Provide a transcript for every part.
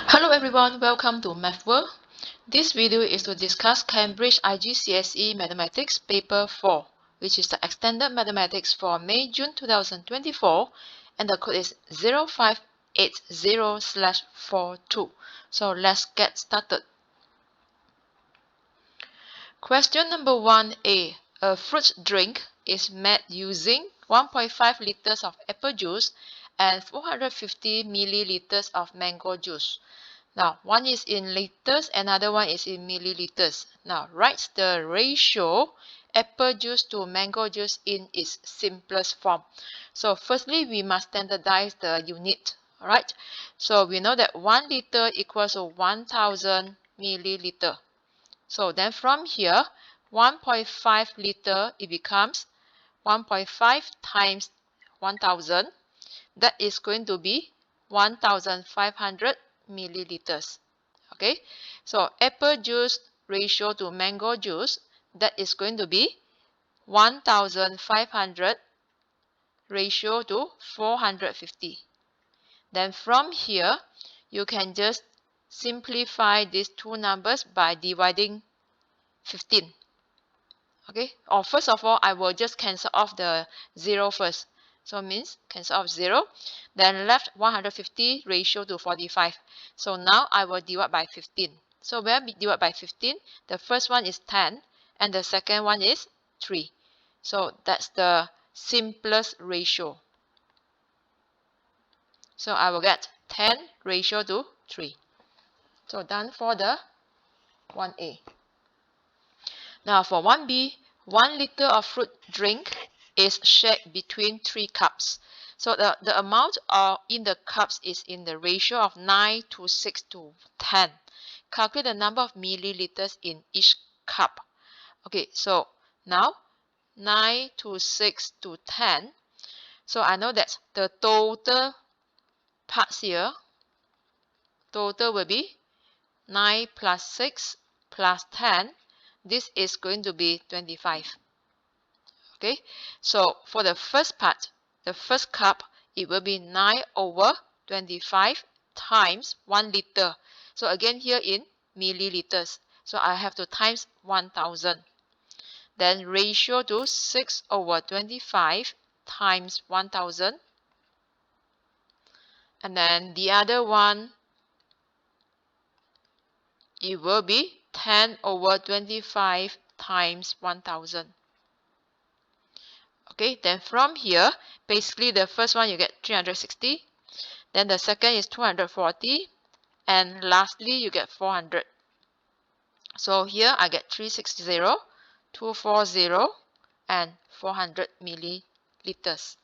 Hello everyone, welcome to Math World. This video is to discuss Cambridge IGCSE Mathematics Paper 4, which is the Extended Mathematics for May-June 2024, and the code is 0580/42. So let's get started. Question number 1A. A fruit drink is made using 1.5 liters of apple juice and 450 milliliters of mango juice. Now, one is in liters, another one is in milliliters. Now, write the ratio apple juice to mango juice in its simplest form. So, firstly, we must standardize the unit. Alright, so we know that 1 liter equals to 1000 milliliter. So, then from here, 1.5 liter, it becomes 1.5 times 1000. That is going to be 1500 milliliters. Okay, so apple juice ratio to mango juice, that is going to be 1500 ratio to 450. Then from here, you can just simplify these two numbers by dividing 15. Okay, or first of all, I will just cancel off the 0 first. So means cancel off 0, then left 150 ratio to 45. So now I will divide by 15. So when we divide by 15, the first one is 10 and the second one is 3. So that's the simplest ratio. So I will get 10 ratio to 3. So done for the 1A. Now for 1B, 1 liter of fruit drink is shared between 3 cups. So the amount in the cups is in the ratio of 9 to 6 to 10. Calculate the number of milliliters in each cup. Okay, so now 9 to 6 to 10. So I know that the total parts here, total will be 9 plus 6 plus 10. This is going to be 25. Okay, so for the first part, the first cup, it will be 9 over 25 times 1 liter. So again here in milliliters. So I have to times 1000. Then ratio to 6 over 25 times 1000. And then the other one, it will be 10 over 25 times 1000. Okay, then from here, basically the first one you get 360, then the second is 240, and lastly you get 400. So here I get 360, 240, and 400 milliliters.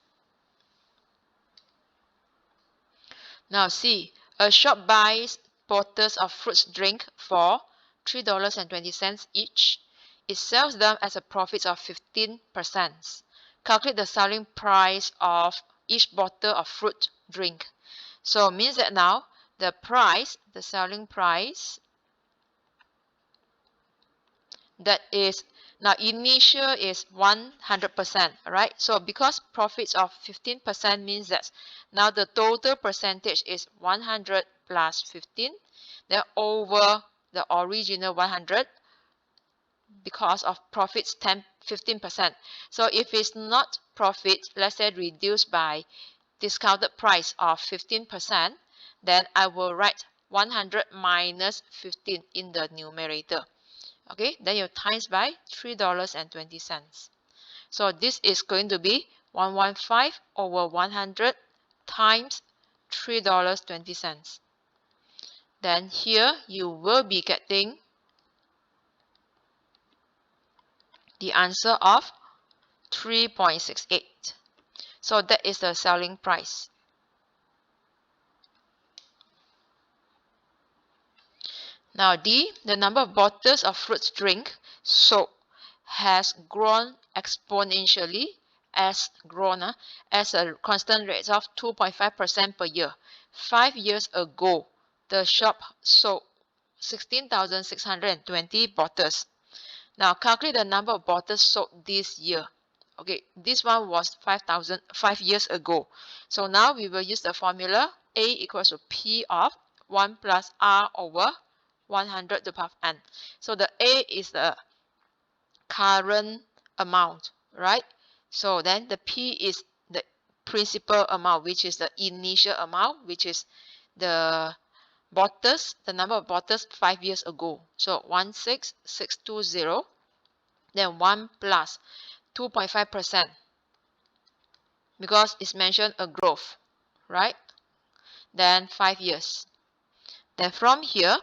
Now see, a shop buys bottles of fruit drink for $3.20 each. It sells them at a profit of 15%. Calculate the selling price of each bottle of fruit drink. So means that now the price, the selling price, that is now initial is 100%, right? So because profits of 15% means that now the total percentage is 100 plus 15, then over the original 100 because of profits 15%. So if it's not profit, let's say reduced by discounted price of 15%, then I will write 100 minus 15 in the numerator. Okay, then you times by $3.20. So this is going to be 115 over 100 times $3.20. Then here you will be getting the answer of 3.68. So that is the selling price. Now D, the number of bottles of fruit drink sold has grown exponentially as a constant rate of 2.5% per year. 5 years ago, the shop sold 16,620 bottles. Now calculate the number of bottles sold this year. Okay, this one was 5 years ago. So now we will use the formula A equals to P of 1 plus r over 100 to the power of n. So the A is the current amount, right? So then the P is the principal amount, which is the initial amount, which is the bottles, the number of bottles 5 years ago. So 16620, then 1 plus 2.5%, because it's mentioned a growth, right? Then 5 years. Then from here,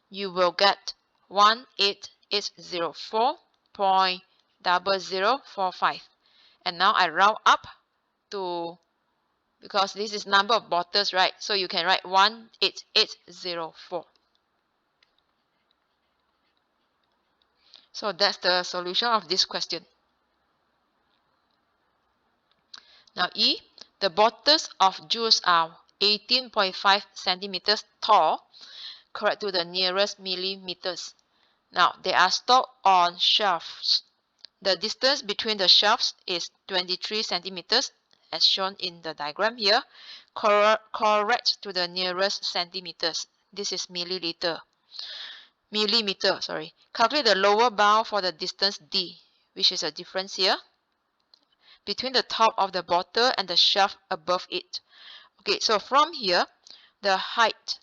you will get 18804.0045. And now I round up to, because this is number of bottles, right? So you can write 18804. So that's the solution of this question. Now E, the bottles of juice are 18.5 centimeters tall, correct to the nearest millimeters. Now they are stored on shelves. The distance between the shelves is 23 centimeters, as shown in the diagram here. Correct to the nearest centimeters. This is millimeter. Calculate the lower bound for the distance D, which is a difference here, between the top of the bottle and the shelf above it. Okay, so from here, the height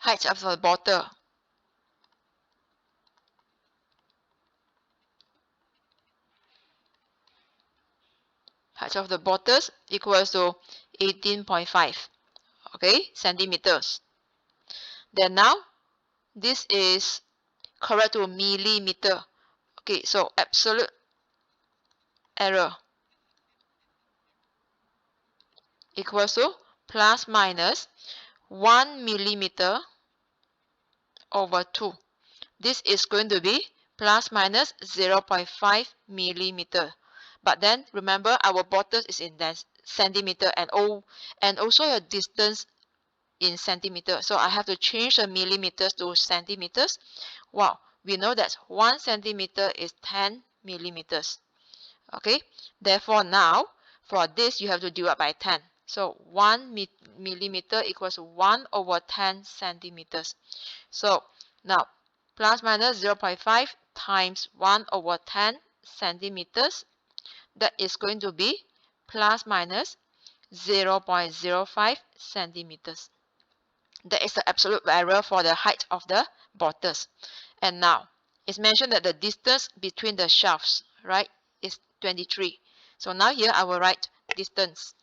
of the bottle, height of the bottles equals to 18.5, okay, centimeters. Then now, this is correct to millimeter. Okay, so absolute error equals to plus minus 1 millimeter over 2. This is going to be plus minus 0.5 millimeter. But then remember, our bottle is in centimeter, and also your distance in centimeter. So I have to change the millimeters to centimeters. Wow, we know that 1 centimeter is 10 millimeters. Okay, therefore now for this you have to divide by 10. So 1 millimeter equals 1 over 10 centimeters. So now plus minus 0.5 times 1 over 10 centimeters, that is going to be plus minus 0.05 centimeters. That is the absolute error for the height of the bottles. And now it's mentioned that the distance between the shelves, right, is 23. So now here I will write distance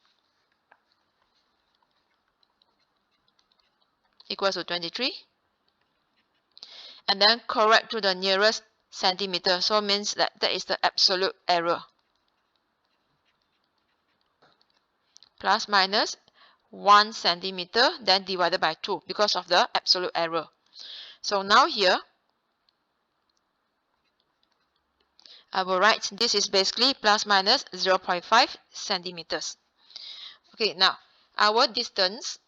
equals to 23, and then correct to the nearest centimeter. So means that is the absolute error. Plus minus 1 centimeter, then divided by 2 because of the absolute error. So now here I will write this is basically plus minus 0.5 centimeters. Okay, now our distance,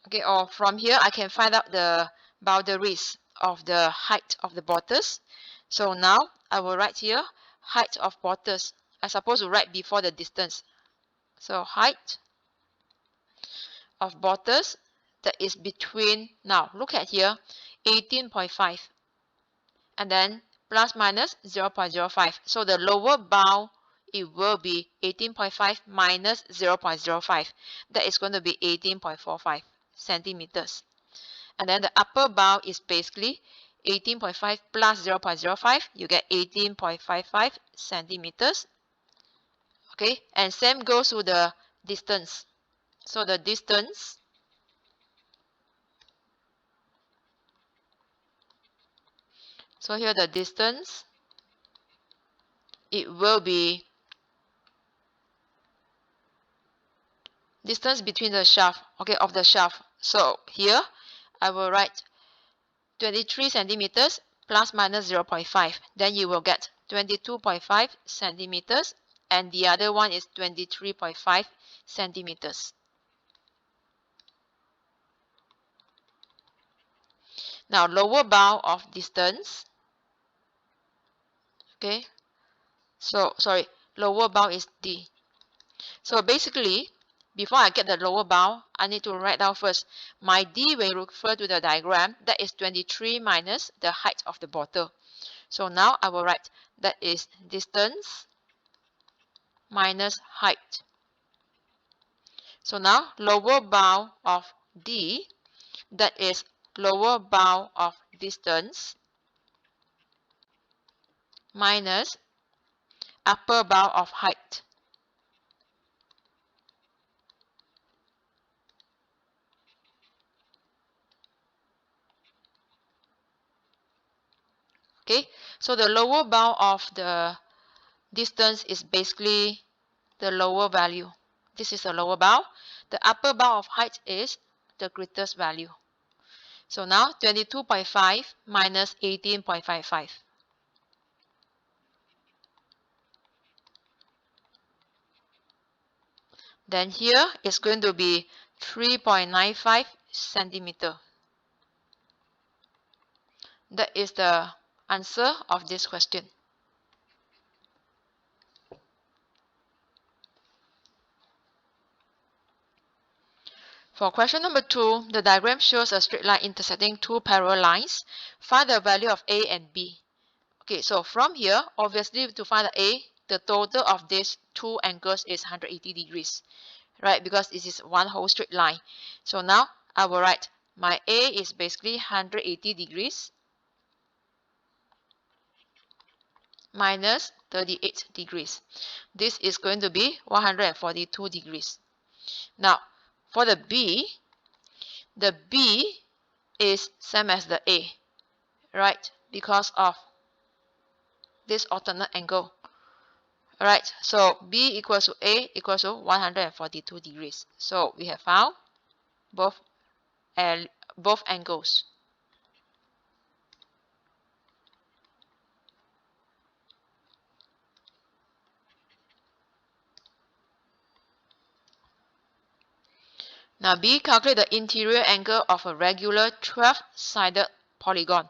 okay, or from here I can find out the boundaries of the height of the bottles. So now I will write here height of bottles. I suppose to write before the distance. So height of bottles, that is between, now look at here, 18.5, and then plus minus 0.05. So the lower bound, it will be 18.5 minus 0.05. That is going to be 18.45 centimeters. And then the upper bound is basically 18.5 plus 0.05. You get 18.55 centimeters. Okay, and same goes to the distance. So the distance So here the distance, it will be distance between the shaft, okay, of the shaft. So here I will write 23 centimeters plus minus 0.5. Then you will get 22.5 centimeters, and the other one is 23.5 centimeters. Now lower bound of distance, okay, so sorry, lower bound is D. So basically before I get the lower bound, I need to write down first my d when you refer to the diagram, that is 23 minus the height of the bottle. So now I will write that is distance minus height. So now lower bound of d, that is lower bound of distance minus upper bound of height. Okay, so the lower bound of the distance is basically the lower value. This is the lower bound. The upper bound of height is the greatest value. So now 22.5 minus 18.55. Then here is going to be 3.95 centimeter. That is the answer of this question. For question number 2, the diagram shows a straight line intersecting two parallel lines. Find the value of A and B. Okay, so from here, obviously to find the A, the total of these two angles is 180 degrees, right? Because this is one whole straight line. So now I will write my A is basically 180 degrees minus 38 degrees. This is going to be 142 degrees. Now, for the B is same as the A, right? Because of this alternate angle. Alright, so B equals to A equals to 142 degrees. So we have found both angles. Now B, calculate the interior angle of a regular 12-sided polygon.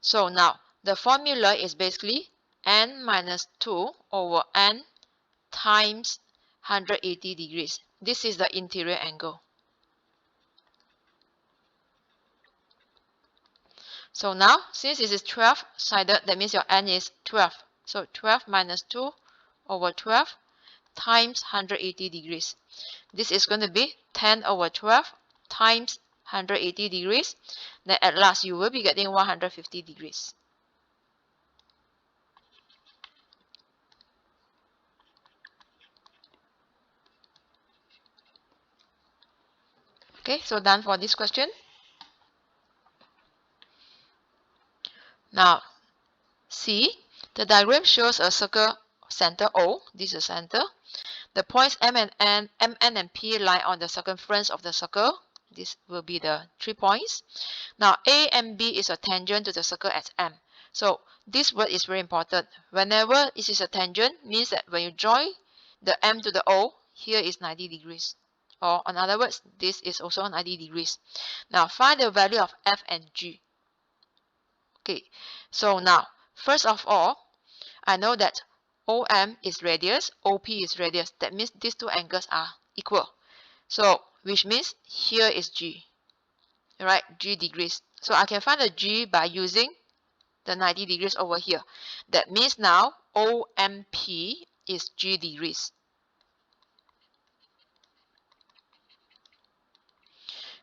So now the formula is basically n minus 2 over n times 180 degrees. This is the interior angle. So now, since this is 12-sided, that means your n is 12. So 12 minus 2 over 12 times 180 degrees. This is going to be 10 over 12 times 180 degrees. Then at last, you will be getting 150 degrees. Okay, so done for this question. Now, C, the diagram shows a circle center O. This is center. The points M and N, MN and P lie on the circumference of the circle. This will be the 3 points. Now, A and B is a tangent to the circle at M. So, this word is very important. Whenever it is a tangent, means that when you join the M to the O, here is 90 degrees. Or, in other words, this is also 90 degrees. Now, find the value of F and G. Okay, so now, first of all, I know that OM is radius, OP is radius. That means these two angles are equal. So, which means here is G, right? G degrees. So, I can find the G by using the 90 degrees over here. That means now OMP is G degrees.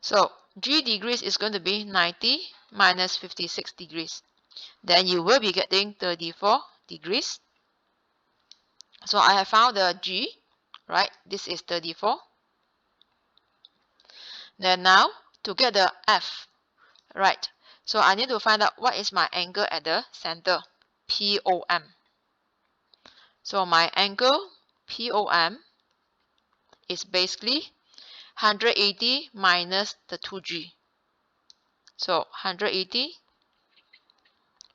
So, G degrees is going to be 90 minus 56 degrees. Then you will be getting 34 degrees. So I have found the G, right? This is 34. Then now, to get the F, right? So I need to find out what is my angle at the center, POM. So my angle, POM, is basically 180 minus the 2G. So 180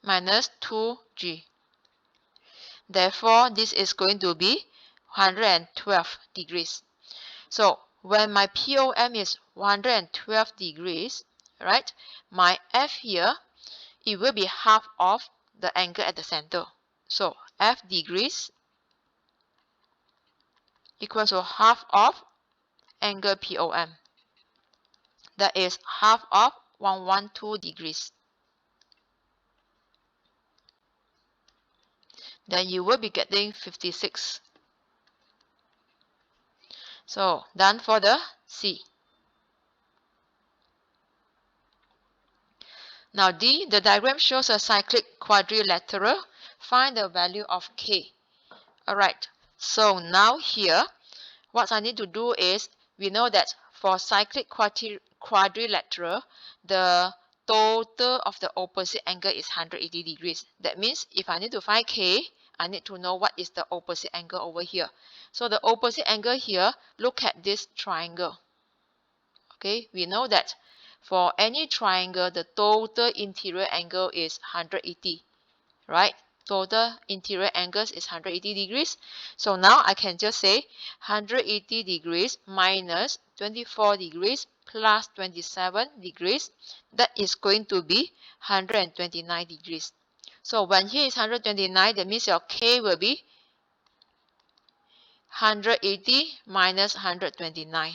minus 2G. Therefore, this is going to be 112 degrees. So when my POM is 112 degrees, right, my F here, it will be half of the angle at the center. So F degrees equals to half of angle POM. That is half of 112 degrees. Then you will be getting 56. So done for the C. Now D, the diagram shows a cyclic quadrilateral. Find the value of K. Alright, so now here, what I need to do is, we know that for cyclic quadrilateral, the total of the opposite angle is 180 degrees. That means if I need to find K, I need to know what is the opposite angle over here. So the opposite angle here, look at this triangle. Okay, we know that for any triangle, the total interior angle is 180, right? Total interior angles is 180 degrees. So now I can just say 180 degrees minus 24 degrees plus 27 degrees. That is going to be 129 degrees. So when here is 129, that means your K will be 180 minus 129.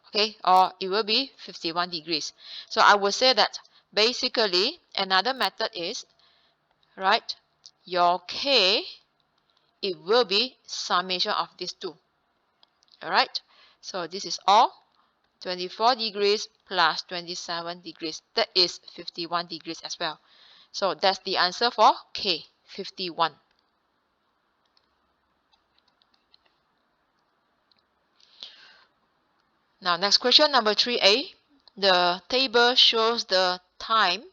Okay, or it will be 51 degrees. So I would say that basically another method is, right, your K, it will be summation of these two. Alright, so this is all 24 degrees plus 27 degrees. That is 51 degrees as well. So that's the answer for K, 51. Now next question, number 3A. The table shows the time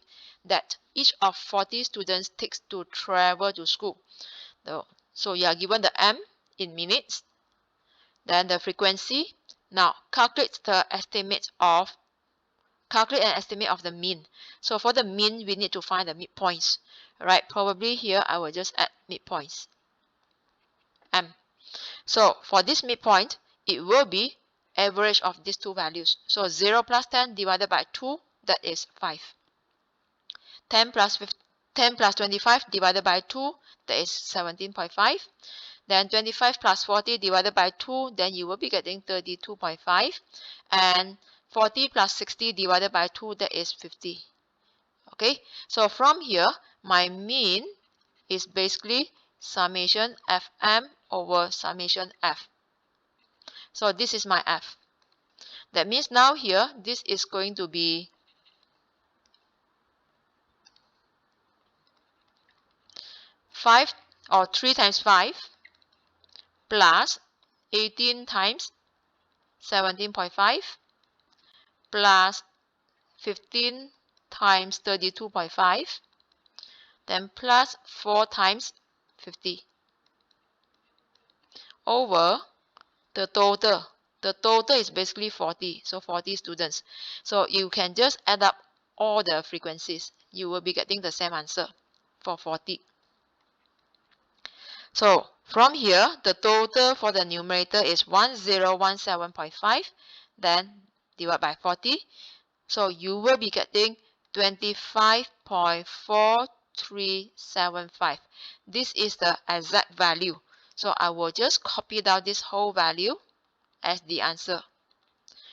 that each of 40 students takes to travel to school. So you are given the M in minutes, then the frequency. Now calculate an estimate of the mean. So for the mean, we need to find the midpoints. Alright, probably here I will just add midpoints. M. So for this midpoint, it will be average of these two values. So 0 plus 10 divided by 2, that is 5. 10 plus 25 divided by 2, that is 17.5. Then 25 plus 40 divided by 2, then you will be getting 32.5. And 40 plus 60 divided by 2, that is 50. Okay, so from here, my mean is basically summation Fm over summation F. So this is my F. That means now here, this is going to be 5 or 3 times 5 plus 18 times 17.5 plus 15 times 32.5, then plus 4 times 50 over the total. The total is basically 40, so 40 students. So you can just add up all the frequencies. You will be getting the same answer for 40. So from here, the total for the numerator is 1017.5, then divide by 40. So you will be getting 25.4375. This is the exact value. So I will just copy down this whole value as the answer.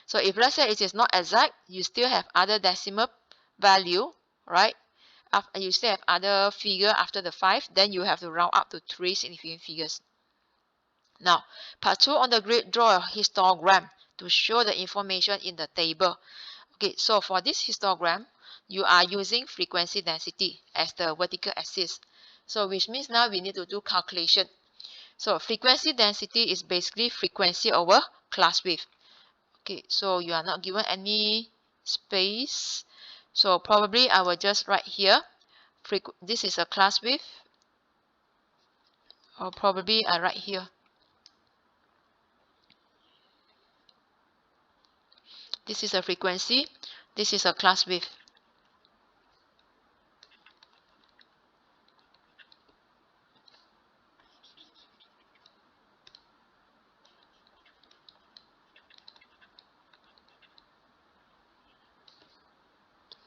So if let's say it is not exact, you still have other decimal value, right? You still have other figure after the 5, then you have to round up to 3 significant figures. Now, part 2 on the grid, draw a histogram to show the information in the table. Okay, so for this histogram, you are using frequency density as the vertical axis. So which means now we need to do calculation. So frequency density is basically frequency over class width. Okay, so you are not given any space. So probably I will just write here, this is a class width, or probably I write here. This is a frequency, this is a class width.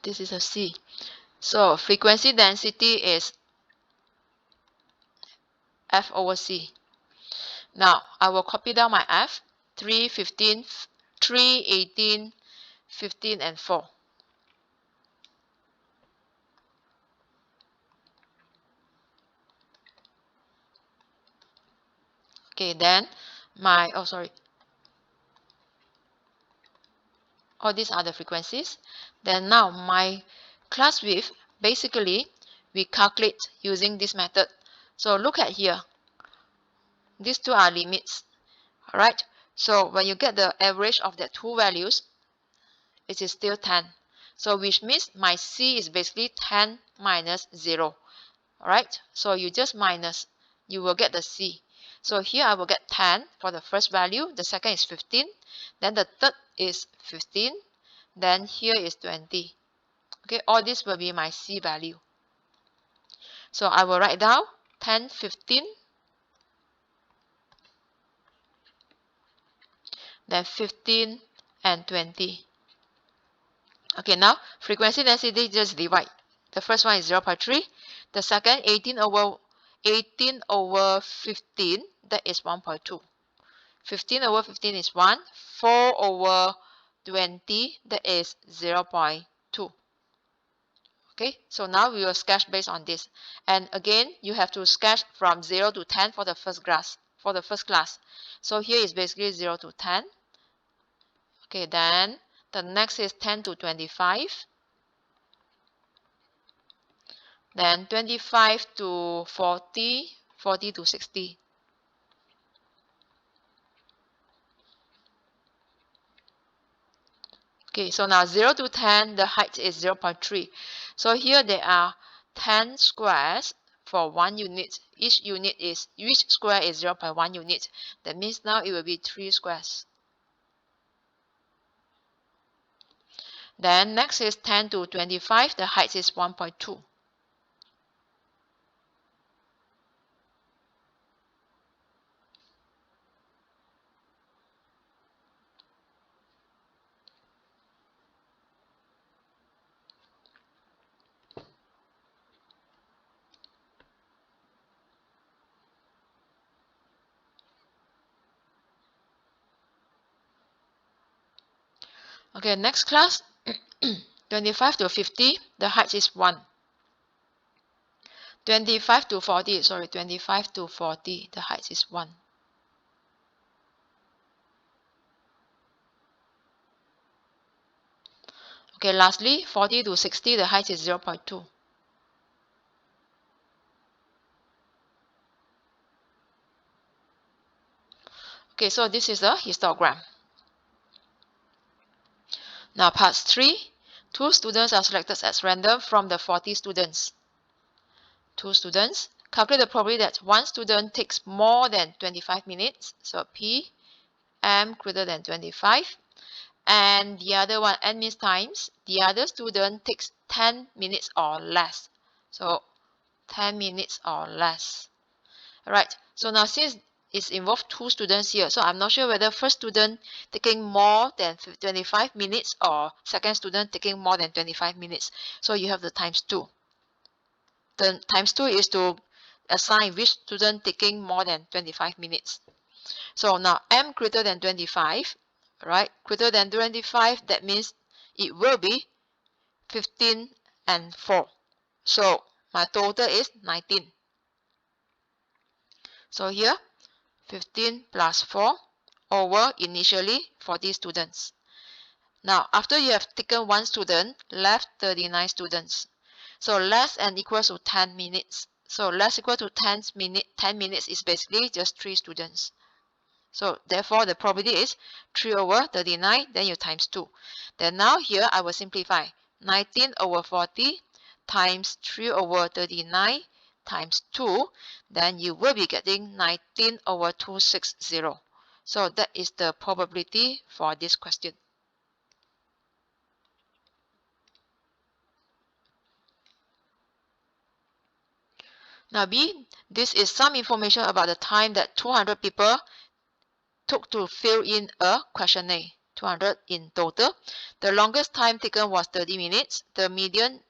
This is a C. So frequency density is F over C. Now I will copy down my F. 3, 15, 3, 18, 15, and 4. Okay, then all these are the frequencies. Then now my class width, basically we calculate using this method. So look at here, these two are limits. Alright, so when you get the average of the two values, it is still 10. So which means my C is basically 10 minus 0. Alright, so you just minus, you will get the C. So here I will get 10 for the first value, the second is 15, then the third is 15, then here is 20. Okay, all this will be my C value. So I will write down 10, 15, then 15 and 20. Okay, now frequency density, just divide. The first one is 0.3. The second, 18 over 15, that is 1.2. 15 over 15 is 1. 4 over 20, that is 0.2. Okay, so now we will sketch based on this. And again, you have to sketch from 0 to 10 for the first class. So here is basically 0 to 10. Okay, then the next is 10 to 25. Then 25 to 40, 40 to 60. Okay, so now 0 to 10, the height is 0.3. So here there are 10 squares for 1 unit. Each square is 0.1 unit. That means now it will be 3 squares. Then next is 10 to 25, the height is 1.2. Okay, next class, 25 to 50, the height is 1. 25 to 40, the height is 1. Okay, lastly, 40 to 60, the height is 0.2. Okay, so this is the histogram. Now, part 3, 2 students are selected as random from the 40 students. 2 students. Calculate the probability that one student takes more than 25 minutes. So, P, M greater than 25. And the other one, N means times. The other student takes 10 minutes or less. So, 10 minutes or less. Alright, so now since it's involved 2 students here, so I'm not sure whether first student taking more than 25 minutes or second student taking more than 25 minutes. So you have the times 2. The times 2 is to assign which student taking more than 25 minutes. So now M greater than 25, right? Greater than 25, that means it will be 15 and 4. So my total is 19. So here, 15 plus 4 over initially 40 students. Now, after you have taken one student, left 39 students. So less and equals to 10 minutes. So less equal to 10 minutes is basically just 3 students. So therefore, the probability is 3 over 39, then you times 2. Then now here I will simplify. 19 over 40 times 3 over 39 times 2, then you will be getting 19 over 260. So that is the probability for this question. Now B, this is some information about the time that 200 people took to fill in a questionnaire. 200 in total. The longest time taken was 30 minutes. The median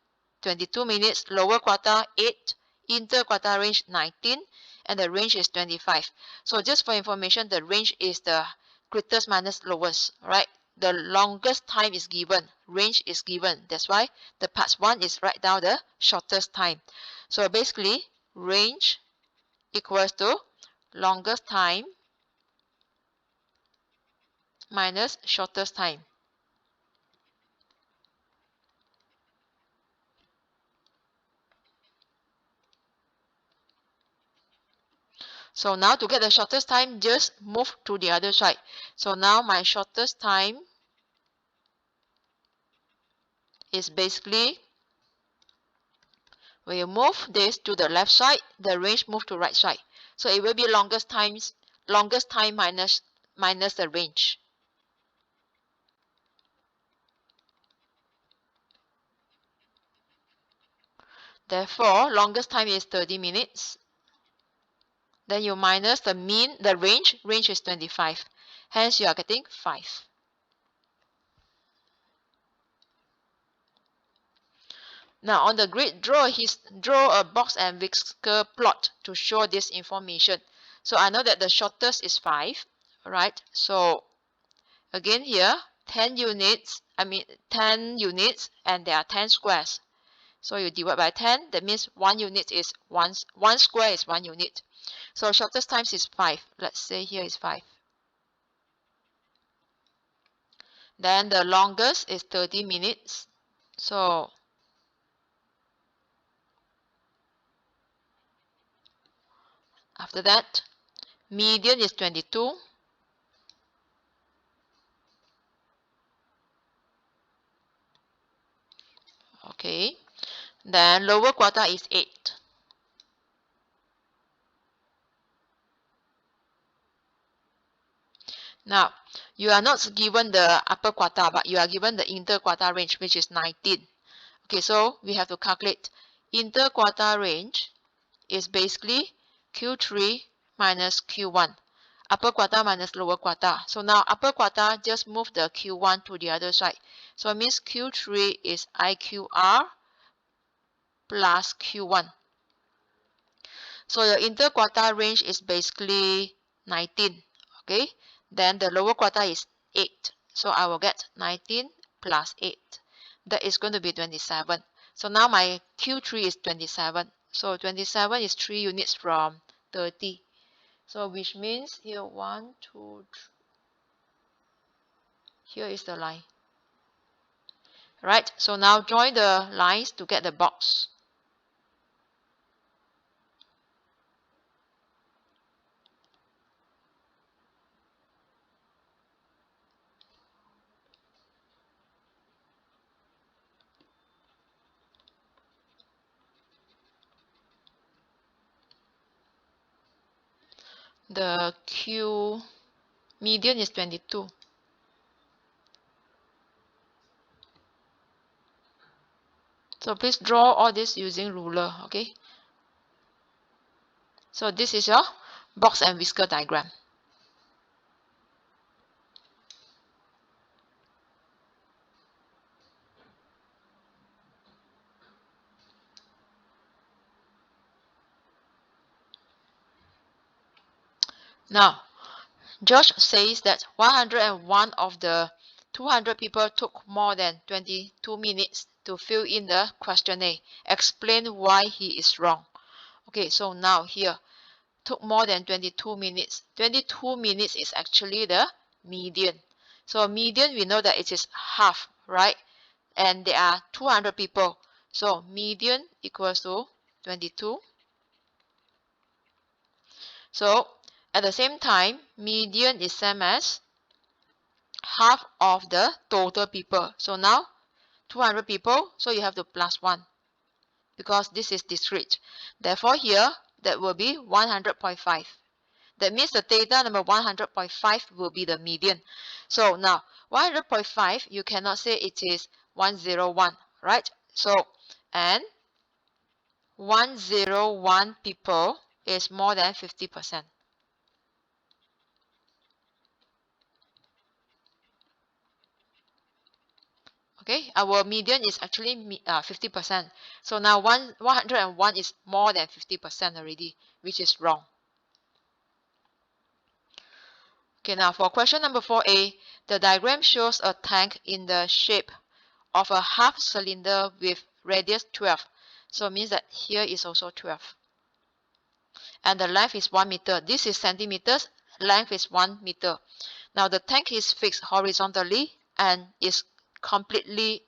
22 minutes. Lower quartile 8. Interquartile range 19. And the range is 25. So just for information, the range is the greatest minus lowest, right? The longest time is given, range is given. That's why the part 1 is write down the shortest time. So basically, range equals to longest time minus shortest time. So now to get the shortest time, just move to the other side. So now my shortest time is basically, when you move this to the left side, the range move to right side. So it will be longest time minus the range. Therefore, longest time is 30 minutes. Then you minus the mean, the range is 25. Hence, you are getting 5. Now, on the grid, draw a box and whisker plot to show this information. So I know that the shortest is 5, right? So again here, 10 units, and there are 10 squares. So you divide by 10, that means 1 unit is 1 square is 1 unit. So shortest times is 5. Let's say here is 5. Then the longest is 30 minutes. So after that, median is 22. Okay. Then lower quarter is 8. Now, you are not given the upper quarter, but you are given the interquartile range, which is 19. Okay, so we have to calculate. Interquartile range is basically Q3 minus Q1. Upper quarter minus lower quarter. So now upper quarter, just move the Q1 to the other side. So it means Q3 is IQR plus Q1. So the interquartile range is basically 19. Okay, then the lower quarter is 8. So I will get 19 plus 8. That is going to be 27. So now my Q3 is 27. So 27 is 3 units from 30. So which means here 1, 2, 3. Here is the line. Right, so now join the lines to get the box. The Q median is 22. So please draw all this using ruler, okay? So this is your box and whisker diagram. Now, George says that 101 of the 200 people took more than 22 minutes to fill in the questionnaire. Explain why he is wrong. Okay, so now here, took more than 22 minutes. 22 minutes is actually the median. So median, we know that it is half, right? And there are 200 people. So median equals to 22. So at the same time, median is same as half of the total people. So now 200 people, so you have to plus 1 because this is discrete. Therefore here, that will be 100.5. That means the data number 100.5 will be the median. So now 100.5, you cannot say it is 101, right? So, and 101 people is more than 50%. Okay, our median is actually 50%. So now 101 is more than 50% already, which is wrong. Okay, now for question number 4a, the diagram shows a tank in the shape of a half cylinder with radius 12. So it means that here is also 12. And the length is 1 meter. This is centimeters, length is 1 meter. Now the tank is fixed horizontally and is completely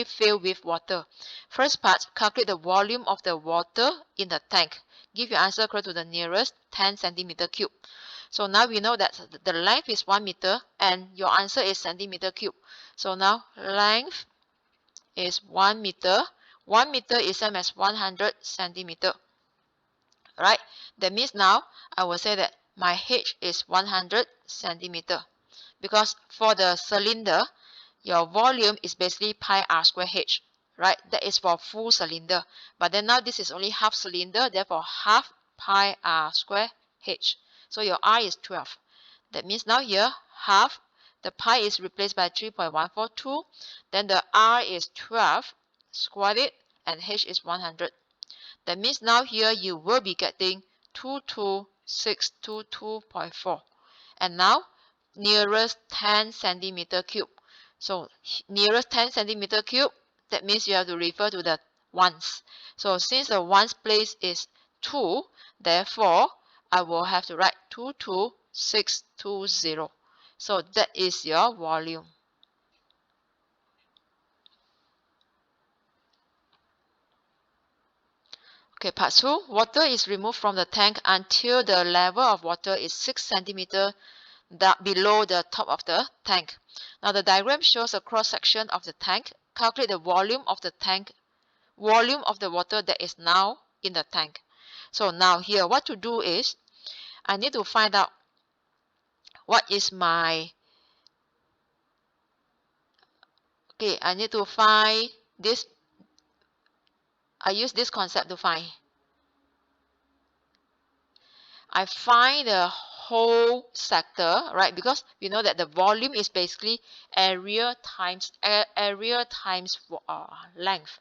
filled with water. First part, calculate the volume of the water in the tank. Give your answer equal to the nearest 10 centimeter cube. So now we know that the length is 1 meter and your answer is centimeter cube. So now length is 1 meter. 1 meter is same as 100 centimeter. Right? That means now I will say that my H is 100 centimeter. Because for the cylinder, your volume is basically pi r square H. Right? That is for full cylinder. But then now this is only half cylinder, therefore half pi r square H. So your R is 12. That means now here, half, the pi is replaced by 3.142. Then the R is 12, square it, and H is 100. That means now here you will be getting 22622.4. And now, nearest 10 centimeter cube. So, nearest 10 centimeter cube, that means you have to refer to the ones. So, since the ones place is 2, therefore, I will have to write 22620. So, that is your volume. Okay, part 2. Water is removed from the tank until the level of water is 6 centimeter below the top of the tank. Now the diagram shows a cross section of the tank. Calculate the volume of the tank, volume of the water that is now in the tank. So now here what to do is I need to find out what is my, okay, I need to find this. I use this concept to find. I find the whole sector, right? Because we know that the volume is basically area times length.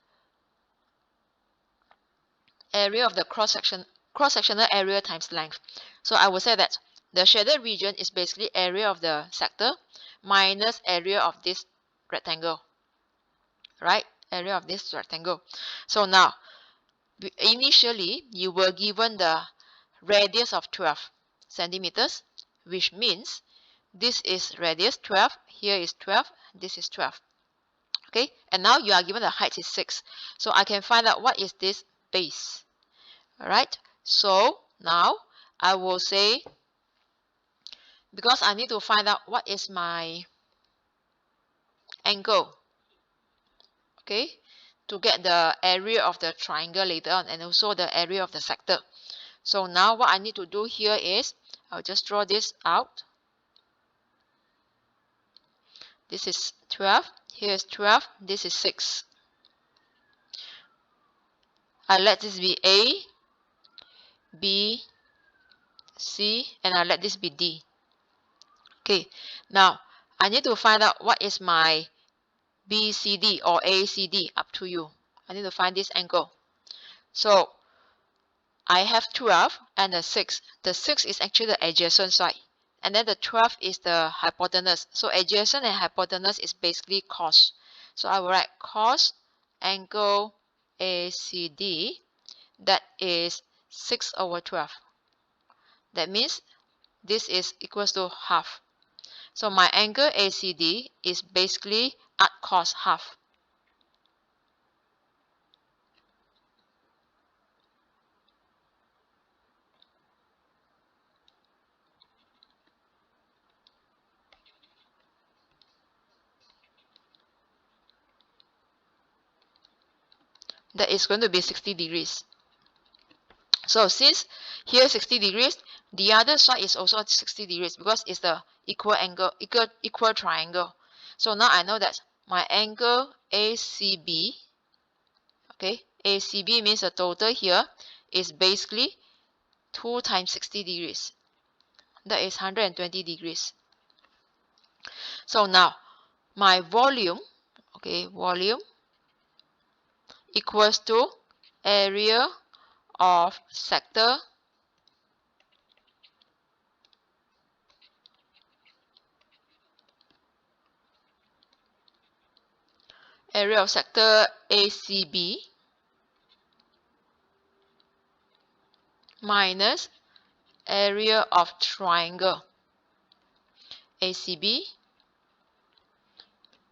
Area of the cross-sectional area times length. So I will say that the shaded region is basically area of the sector minus area of this rectangle, right? Area of this rectangle. So now, initially, you were given the radius of 12 centimeters, which means this is radius 12, here is 12, this is 12. Okay, and now you are given the height is 6. So I can find out what is this base. Alright, so now I will say, because I need to find out what is my angle, okay, to get the area of the triangle later on and also the area of the sector. So now what I need to do here is, I'll just draw this out. This is 12, here is 12, this is 6. I let this be A, B, C, and I let this be D. Okay, now I need to find out what is my BCD or ACD, up to you. I need to find this angle. So I have 12 and the 6. The 6 is actually the adjacent side. And then the 12 is the hypotenuse. So adjacent and hypotenuse is basically cos. So I will write cos angle ACD, that is 6 over 12. That means this is equals to half. So my angle ACD is basically arc cos half. That is going to be 60 degrees. So since here 60 degrees, the other side is also 60 degrees because it's the equal angle, equal triangle. So now I know that my angle ACB, okay, ACB means the total here is basically 2 times 60 degrees. That is 120 degrees. So now my volume, okay, volume equals to area of sector area of sector ACB minus area of triangle ACB,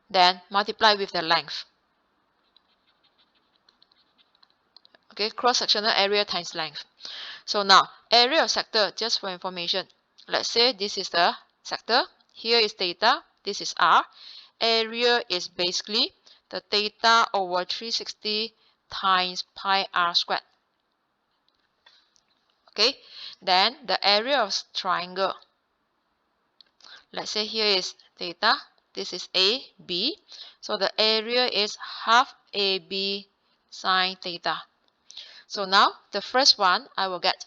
then multiply with the length. Okay, cross-sectional area times length. So now, area of sector, just for information, let's say this is the sector, here is theta, this is r. Area is basically the theta over 360 times pi r squared. Okay, then the area of triangle, let's say here is theta, this is AB, so the area is half AB sine theta. So now the first one I will get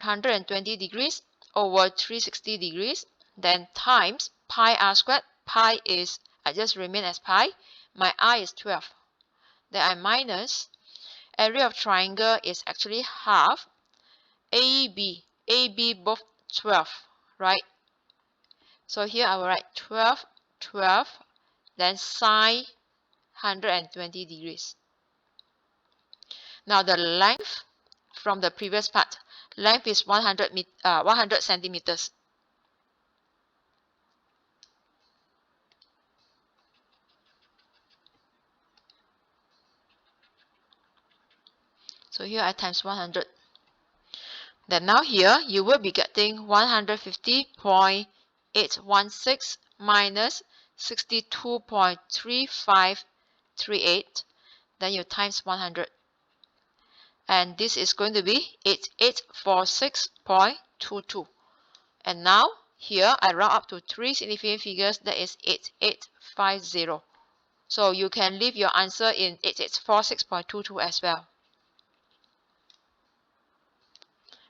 120 degrees over 360 degrees, then times pi r squared. Pi is, I just remain as pi, my r is 12. Then I minus, area of triangle is actually half AB, AB both 12, right? So here I will write 12, 12, then sine 120 degrees. Now the length from the previous part, length is 100 centimeters. So here I times 100. Then now here you will be getting 150.816 minus 62.3538. Then you times 100. And this is going to be 8846.22. And now here I round up to 3 significant figures, that is 8850. So you can leave your answer in 8846.22 as well.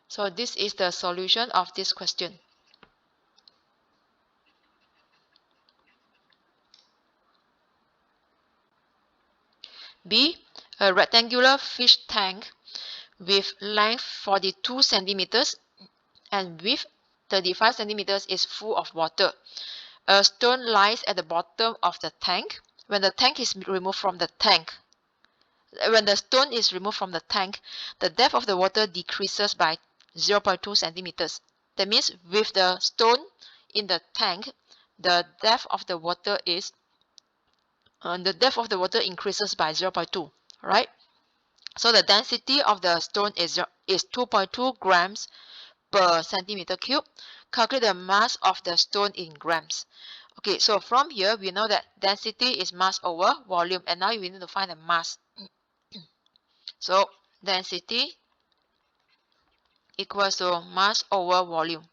So this is the solution of this question. B. A rectangular fish tank with length 42 centimeters and width 35 centimeters is full of water. A stone lies at the bottom of the tank. When the tank is removed from the tank, when the stone is removed from the tank, the depth of the water decreases by 0.2 centimeters. That means with the stone in the tank, the depth of the water is increases by 0.2, right? So the density of the stone is 2.2 grams per centimeter cube. Calculate the mass of the stone in grams. Okay, so from here we know that density is mass over volume, and now we need to find the mass. So density equals to mass over volume.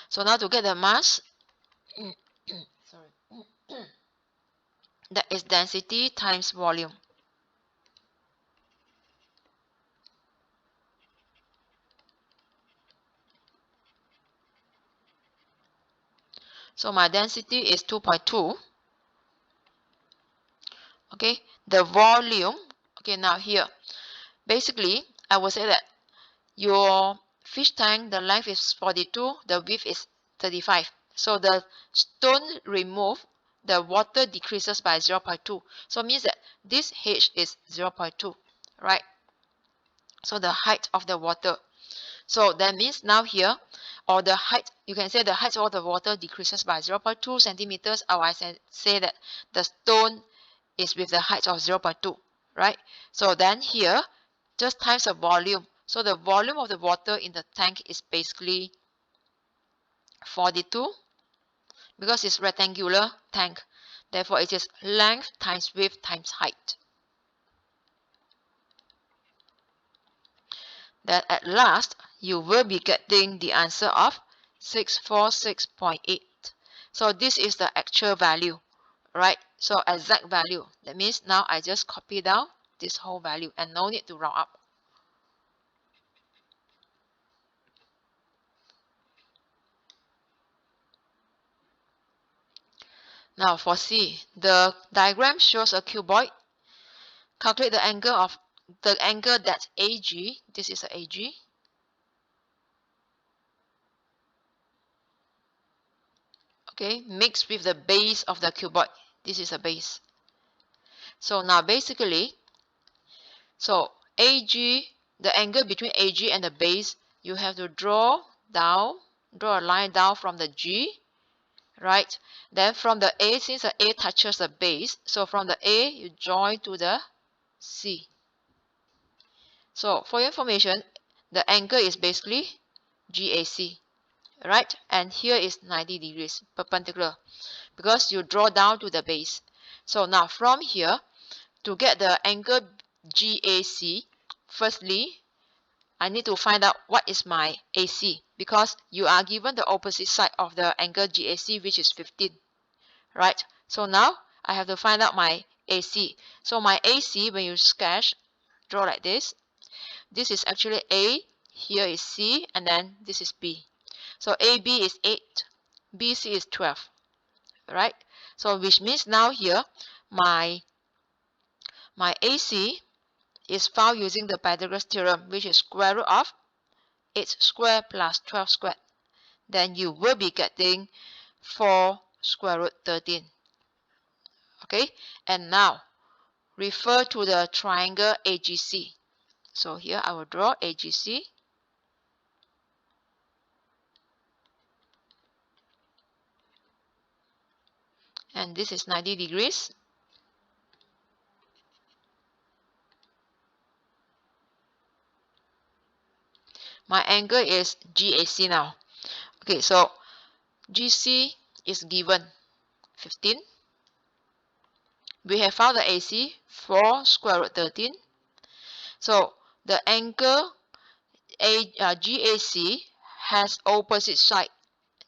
So now to get the mass, sorry, that is density times volume. So my density is 2.2. Okay, the volume, okay, now here, basically, I will say that your fish tank, the length is 42, the width is 35. So the stone removed, the water decreases by 0.2. So it means that this h is 0.2, right? So the height of the water. So that means now here, or the height, you can say the height of the water decreases by 0.2 centimeters, or I say that the stone is with the height of 0.2, right? So then here, just times the volume. So the volume of the water in the tank is basically 42 because it's rectangular tank. Therefore, it is length times width times height. Then at last, you will be getting the answer of 646.8. So this is the actual value, right? So exact value. That means now I just copy down this whole value and no need to round up. Now for C, the diagram shows a cuboid. Calculate the angle that's AG. This is a AG. okay, mixed with the base of the cuboid. This is a base. So now basically, so AG, the angle between AG and the base, you have to draw a line down from the G, right? Then from the A, since the A touches the base, so from the A, you join to the C. So for your information, the angle is basically GAC, right? And here is 90 degrees perpendicular because you draw down to the base. So now from here, to get the angle GAC, firstly, I need to find out what is my AC because you are given the opposite side of the angle GAC, which is 15, right? So now I have to find out my AC. So my AC, when you sketch, draw like this. This is actually A, here is C, and then this is B. So AB is 8, BC is 12, right? So which means now here, my AC is found using the Pythagoras theorem, which is square root of 8 squared plus 12 squared. Then you will be getting 4 square root 13. Okay, and now refer to the triangle AGC. So here I will draw AGC. And this is 90 degrees. My angle is GAC now. Okay, so GC is given 15. We have found the AC, 4 square root 13. So the angle GAC has opposite side.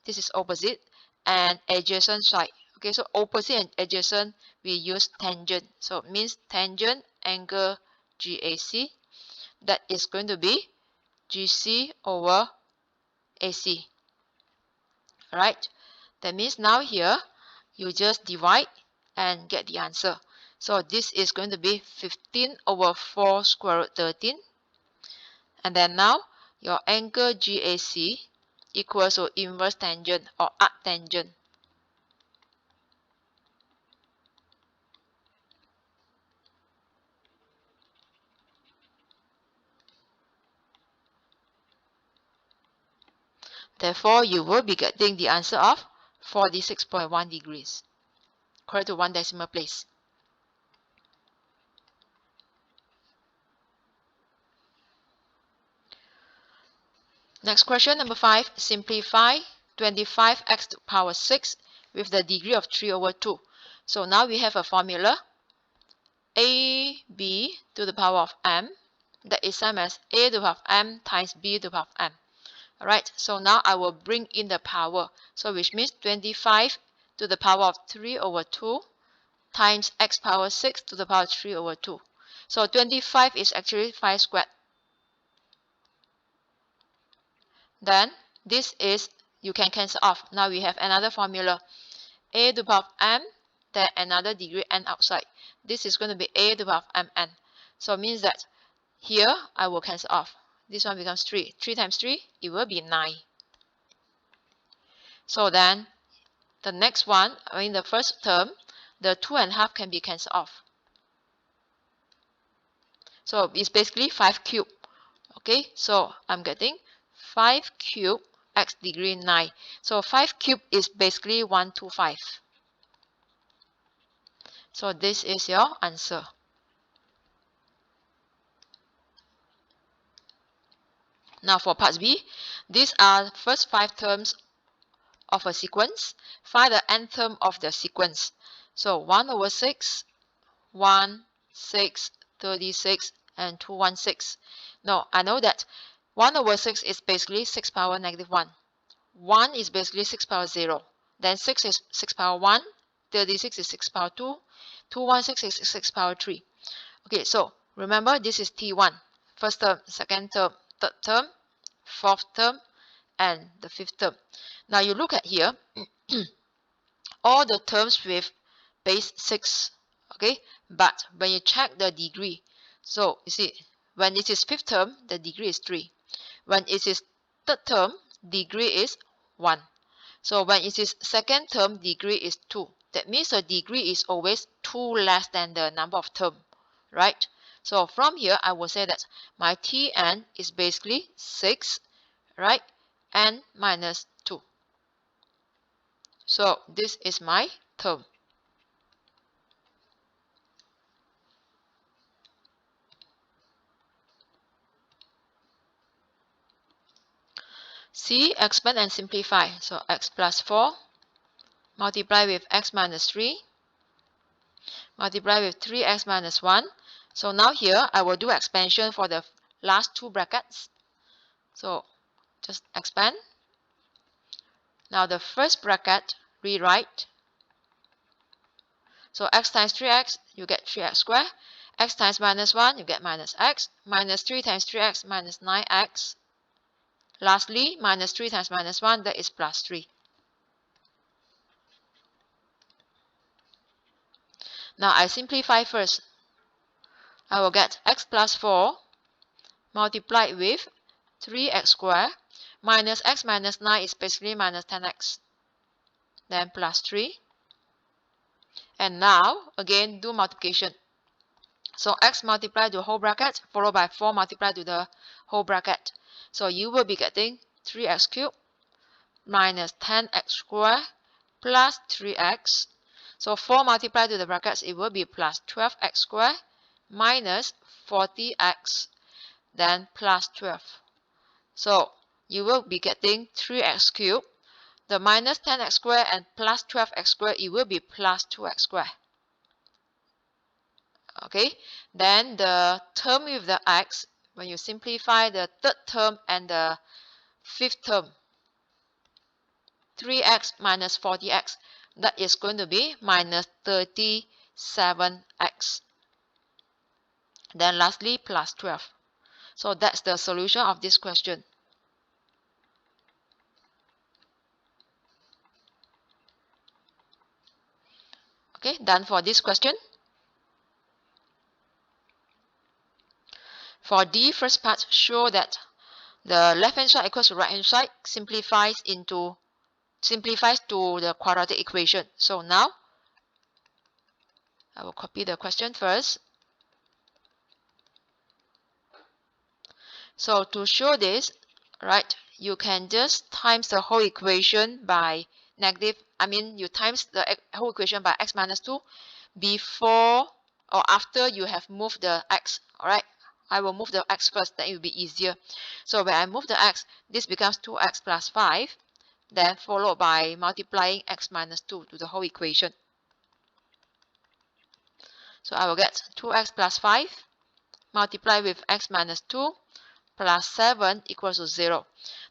This is opposite and adjacent side. Okay, so opposite and adjacent, we use tangent. So it means tangent angle GAC, that is going to be GC over AC. Right? That means now here, you just divide and get the answer. So this is going to be 15 over 4 square root 13. And then now, your angle GAC equals to inverse tangent or arctangent. Therefore, you will be getting the answer of 46.1 degrees, correct to 1 decimal place. Next question, number 5. Simplify 25x to the power 6 with the degree of 3 over 2. So now we have a formula. AB to the power of m, that is same as a to the power of m times b to the power of m. Alright, so now I will bring in the power. So which means 25 to the power of 3 over 2 times x power 6 to the power of 3 over 2. So 25 is actually 5 squared. Then this is, you can cancel off. Now we have another formula. A to the power of m, then another degree n outside. This is going to be a to the power of mn. So it means that here I will cancel off. This one becomes 3. 3 times 3, it will be 9. So then, the next one, in the first term, the 2.5 can be cancelled off. So it's basically 5 cubed. Okay, so I'm getting 5 cubed x degree 9. So 5 cubed is basically 125. So this is your answer. Now for part B, these are first 5 terms of a sequence. Find the nth term of the sequence. So 1 over 6, 1, 6, 36, and 216. Now I know that 1 over 6 is basically 6 power negative 1. 1 is basically 6 power 0. Then 6 is 6 power 1. 36 is 6 power 2. 216 is 6 power 3. Okay, so remember this is T1. First term, second term, third term, fourth term, and the fifth term. Now you look at here, all the terms with base 6. Okay, but when you check the degree, so you see, when it is fifth term, the degree is 3. When it is third term, degree is 1. So when it is second term, degree is 2. That means the degree is always 2 less than the number of term, right? So from here, I will say that my Tn is basically 6, right? N minus 2. So this is my term. C, expand and simplify. So x plus 4 multiply with x minus 3 multiply with 3x minus 1. So now here I will do expansion for the last two brackets. So just expand. Now the first bracket, rewrite. So x times 3x, you get 3x squared. X times minus 1, you get minus x. Minus 3 times 3x, minus 9x. Lastly, minus 3 times minus 1, that is plus 3. Now I simplify first. I will get x plus 4 multiplied with 3x squared minus x minus 9 is basically minus 10x. Then plus 3. And now, again, do multiplication. So x multiplied to the whole bracket, followed by 4 multiplied to the whole bracket. So you will be getting 3x cubed minus 10x squared plus 3x. So 4 multiplied to the brackets, it will be plus 12x squared minus 40x, then plus 12. So you will be getting 3x cubed. The minus 10x squared and plus 12x squared, it will be plus 2x squared. Okay, then the term with the x, when you simplify the third term and the fifth term, 3x minus 40x, that is going to be minus 37x. Then lastly, plus 12. So that's the solution of this question. Okay, done for this question. For D, first part, show that the left-hand side equals to right-hand side simplifies to the quadratic equation. So now, I will copy the question first. So to show this, right, you can just times the whole equation by you times the whole equation by x minus 2 before or after you have moved the x, alright? I will move the x first, then it will be easier. So when I move the x, this becomes 2x plus 5, then followed by multiplying x minus 2 to the whole equation. So I will get 2x plus 5 multiplied with x minus 2 plus 7 equals to 0.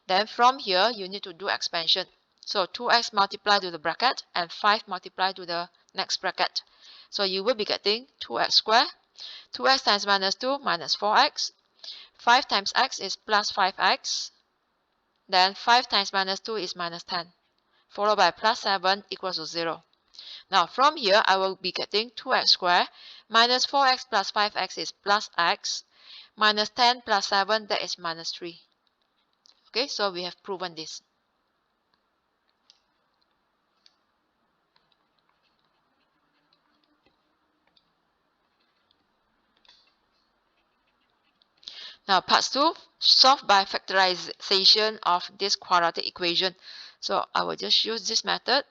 Then from here, you need to do expansion. So 2x multiplied to the bracket and 5 multiplied to the next bracket. So you will be getting 2x squared. 2x times minus 2 minus 4x. 5 times x is plus 5x. Then 5 times minus 2 is minus 10. Followed by plus 7 equals to 0. Now from here, I will be getting 2x squared minus 4x plus 5x is plus x. Minus 10 plus 7, that is minus 3. Okay, so we have proven this. Now part 2, solve by factorization of this quadratic equation. So I will just use this method.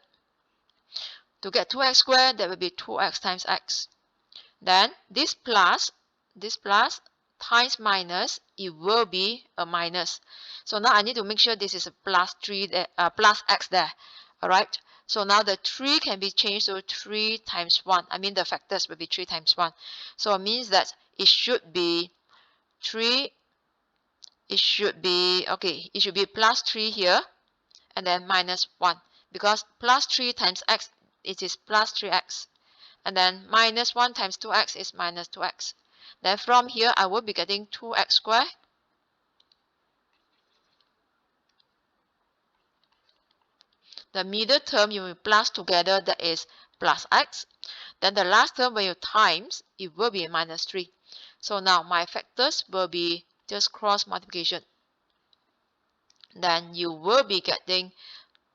To get 2x squared, that will be 2x times x. Then this plus times minus, it will be a minus. So now I need to make sure this is a plus 3 there, plus x there. Alright, so now the 3 can be changed to 3 times 1. I mean the factors will be 3 times 1. So it means that it should be 3, it should be plus 3 here and then minus 1. Because plus 3 times x, it is plus 3x. And then minus 1 times 2x is minus 2x. Then from here, I will be getting 2x squared. The middle term you will plus together, that is plus x. Then the last term when you times, it will be minus 3. So now my factors will be just cross multiplication. Then you will be getting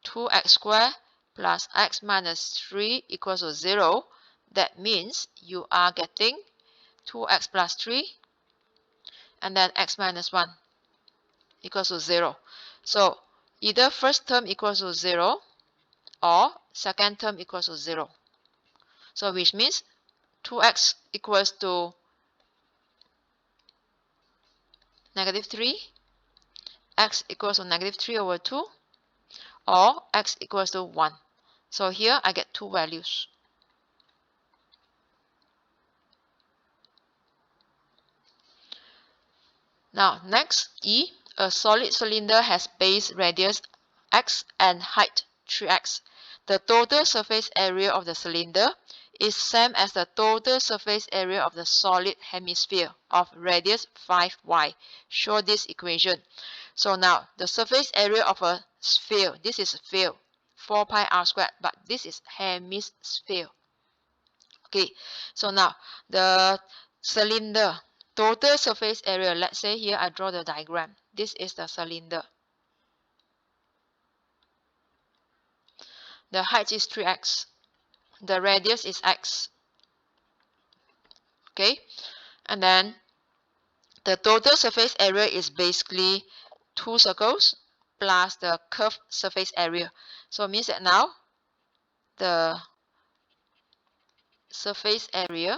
2x squared plus x minus 3 equals to 0, that means you are getting 2x plus 3 and then x minus 1 equals to 0. So either first term equals to 0 or second term equals to 0. So which means 2x equals to negative 3, x equals to negative 3 over 2, or x equals to 1. So here I get two values. Now next, E, a solid cylinder has base radius x and height 3x. The total surface area of the cylinder is same as the total surface area of the solid hemisphere of radius 5y. Show this equation. So now the surface area of a sphere, this is sphere, 4 pi r squared, but this is hemisphere. Okay, so now the cylinder total surface area, let's say here I draw the diagram. This is the cylinder. The height is 3x. The radius is x. Okay, and then the total surface area is basically two circles plus the curved surface area. So it means that now the surface area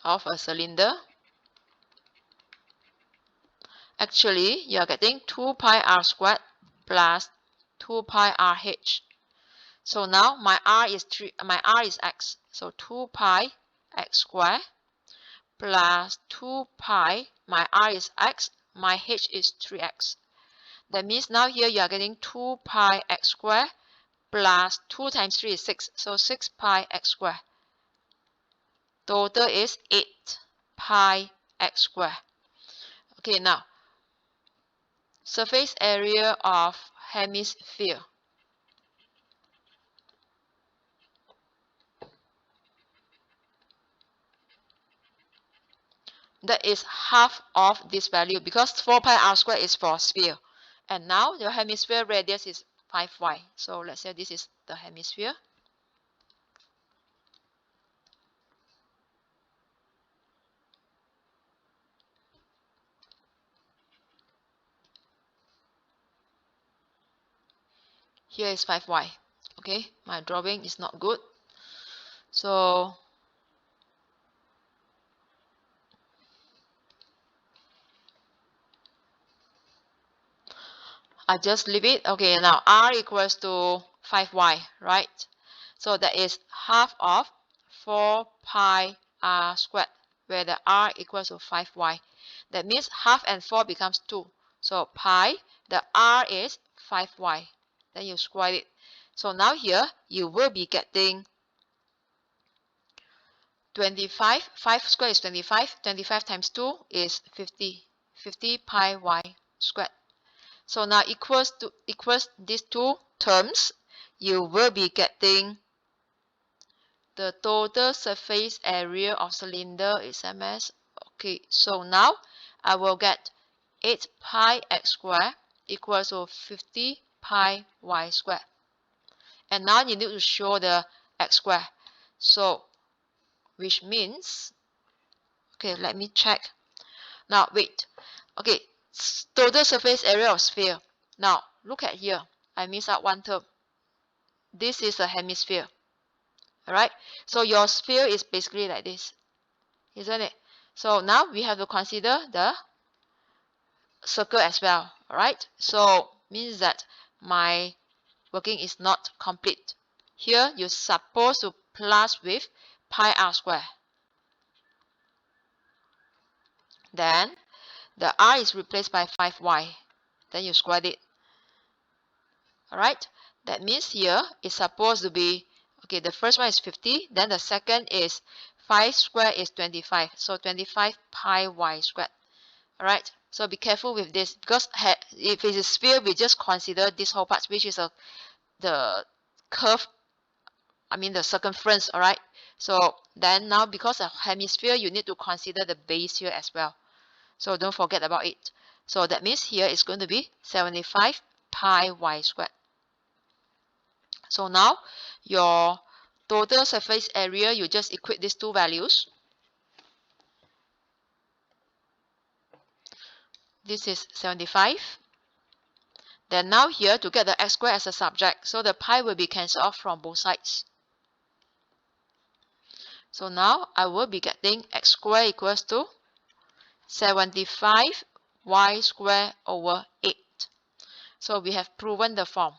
of a cylinder, actually you are getting 2 pi r squared plus 2 pi r h. So now my r is x. So 2 pi x squared plus 2 pi, my r is x, my h is 3x. That means now here you are getting 2 pi x squared plus 2 times 3 is 6. So 6 pi x squared. Total is 8 pi x squared. Okay, now surface area of hemisphere. That is half of this value because 4 pi r squared is for sphere. And now your hemisphere radius is 5y. So let's say this is the hemisphere. Here is 5y. Okay, my drawing is not good. So I just leave it. Okay, now r equals to 5y, right? So that is half of 4 pi r squared, where the r equals to 5y. That means half and 4 becomes 2. So pi, the r is 5y. Then you square it. So now here you will be getting 25. 5 squared is 25. 25 times 2 is 50. 50 pi y squared. So now equals these two terms, you will be getting the total surface area of cylinder is ms. Okay, so now I will get 8 pi x squared equals to 50 pi y squared. And now you need to show the x squared. So, which means, okay, let me check. Now, wait. Okay, total surface area of sphere. Now, look at here. I missed out one term. This is a hemisphere. Alright? So, your sphere is basically like this. Isn't it? So, now we have to consider the circle as well. Alright? So, means that my working is not complete. Here, you're supposed to plus with pi r squared. Then, the r is replaced by 5y. Then you square it. Alright? That means here it's supposed to be, okay, the first one is 50. Then the second is 5 squared is 25. So 25 pi y squared. Alright? So be careful with this. Because if it's a sphere, we just consider this whole part, which is the curve, I mean the circumference. Alright? So then now, because of hemisphere, you need to consider the base here as well. So don't forget about it. So that means here it's going to be 75 pi y squared. So now your total surface area, you just equate these two values. This is 75. Then now here, to get the x squared as a subject, so the pi will be cancelled off from both sides. So now I will be getting x squared equals to 75 y squared over 8. So we have proven the form.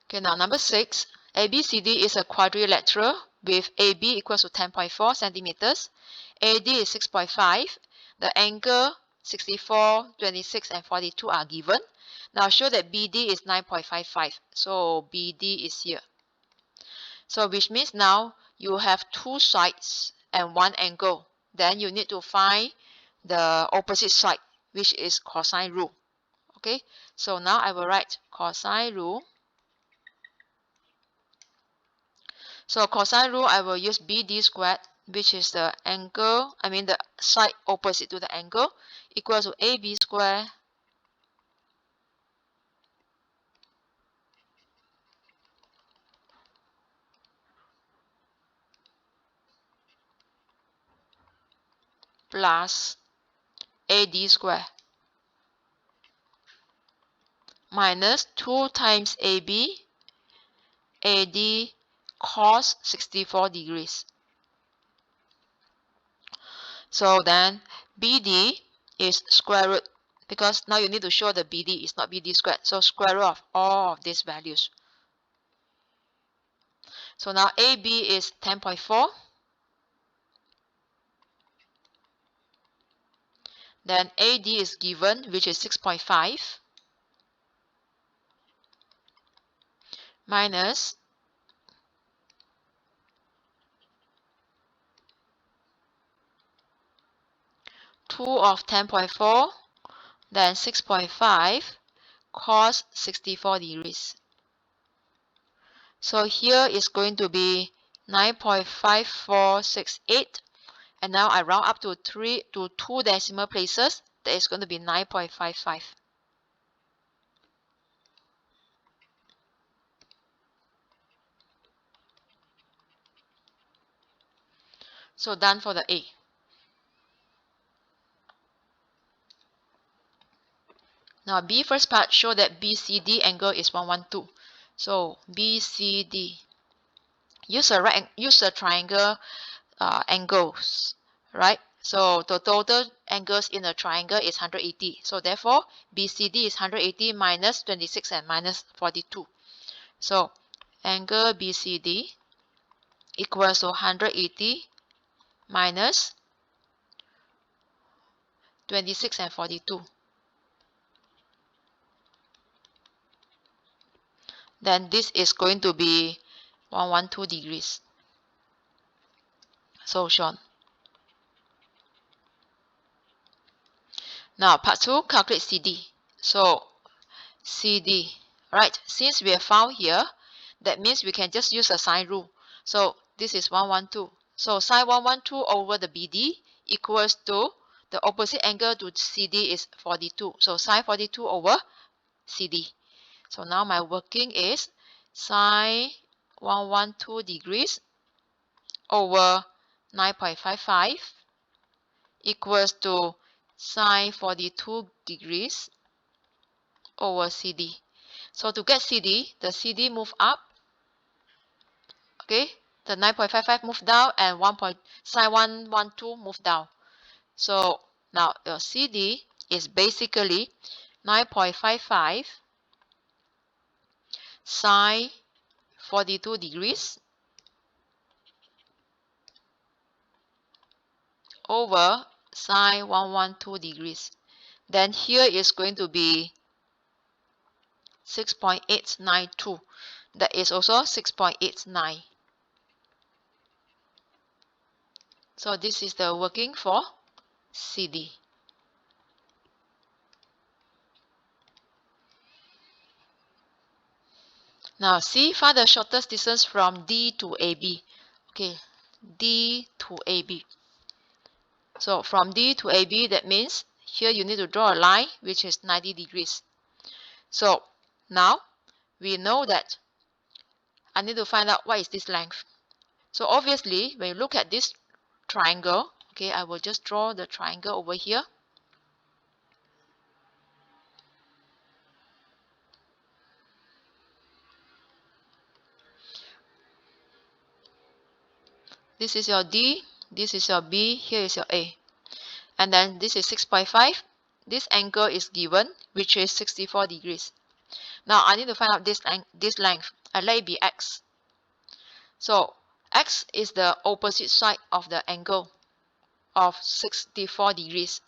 Okay, now number 6, ABCD is a quadrilateral with AB equals to 10.4 centimeters, AD is 6.5, the angle 64, 26, and 42 are given. Now show that BD is 9.55, so BD is here. So which means now you have two sides and one angle. Then you need to find the opposite side, which is cosine rule. Okay, so now I will write cosine rule. So cosine rule, I will use BD squared, which is the angle, the side opposite to the angle, equals to AB squared plus AD squared minus 2 times AB, AD cos 64 degrees. So then BD is square root, because now you need to show the BD is not BD squared. So square root of all of these values. So now AB is 10.4. Then AD is given, which is 6.5. Minus 2 of 10.4, then 6.5 cos 64 degrees. So here is going to be 9.5468, and now I round up to 2 decimal places. That is going to be 9.55. So done for the A. Now B first part, show that BCD angle is 112. So BCD, use a triangle angles, right? So the total angles in a triangle is 180. So therefore BCD is 180 minus 26 and minus 42. So angle BCD equals to 180 minus 26 and 42. Then this is going to be 112 degrees. So shown. Now part 2, calculate CD. So CD, right? Since we have found here, that means we can just use a sine rule. So this is 112. So sine 112 over the BD equals to the opposite angle to CD is 42. So sine 42 over CD. So now my working is sine 112 degrees over 9.55 equals to sine 42 degrees over CD. So to get CD, the CD move up, okay, the 9.55 move down, and sine 112 move down. So now your CD is basically 9.55 sine 42 degrees over sine 112 degrees. Then here is going to be 6.892. That is also 6.89. So this is the working for CD. Now C, find the shortest distance from D to AB. Okay, D to AB. So from D to AB, that means here you need to draw a line which is 90 degrees. So now we know that I need to find out what is this length. So obviously, when you look at this triangle, okay, I will just draw the triangle over here. This is your D, this is your B, here is your A. And then this is 6.5. This angle is given, which is 64 degrees. Now I need to find out this length. I let it be X. So X is the opposite side of the angle of 64 degrees.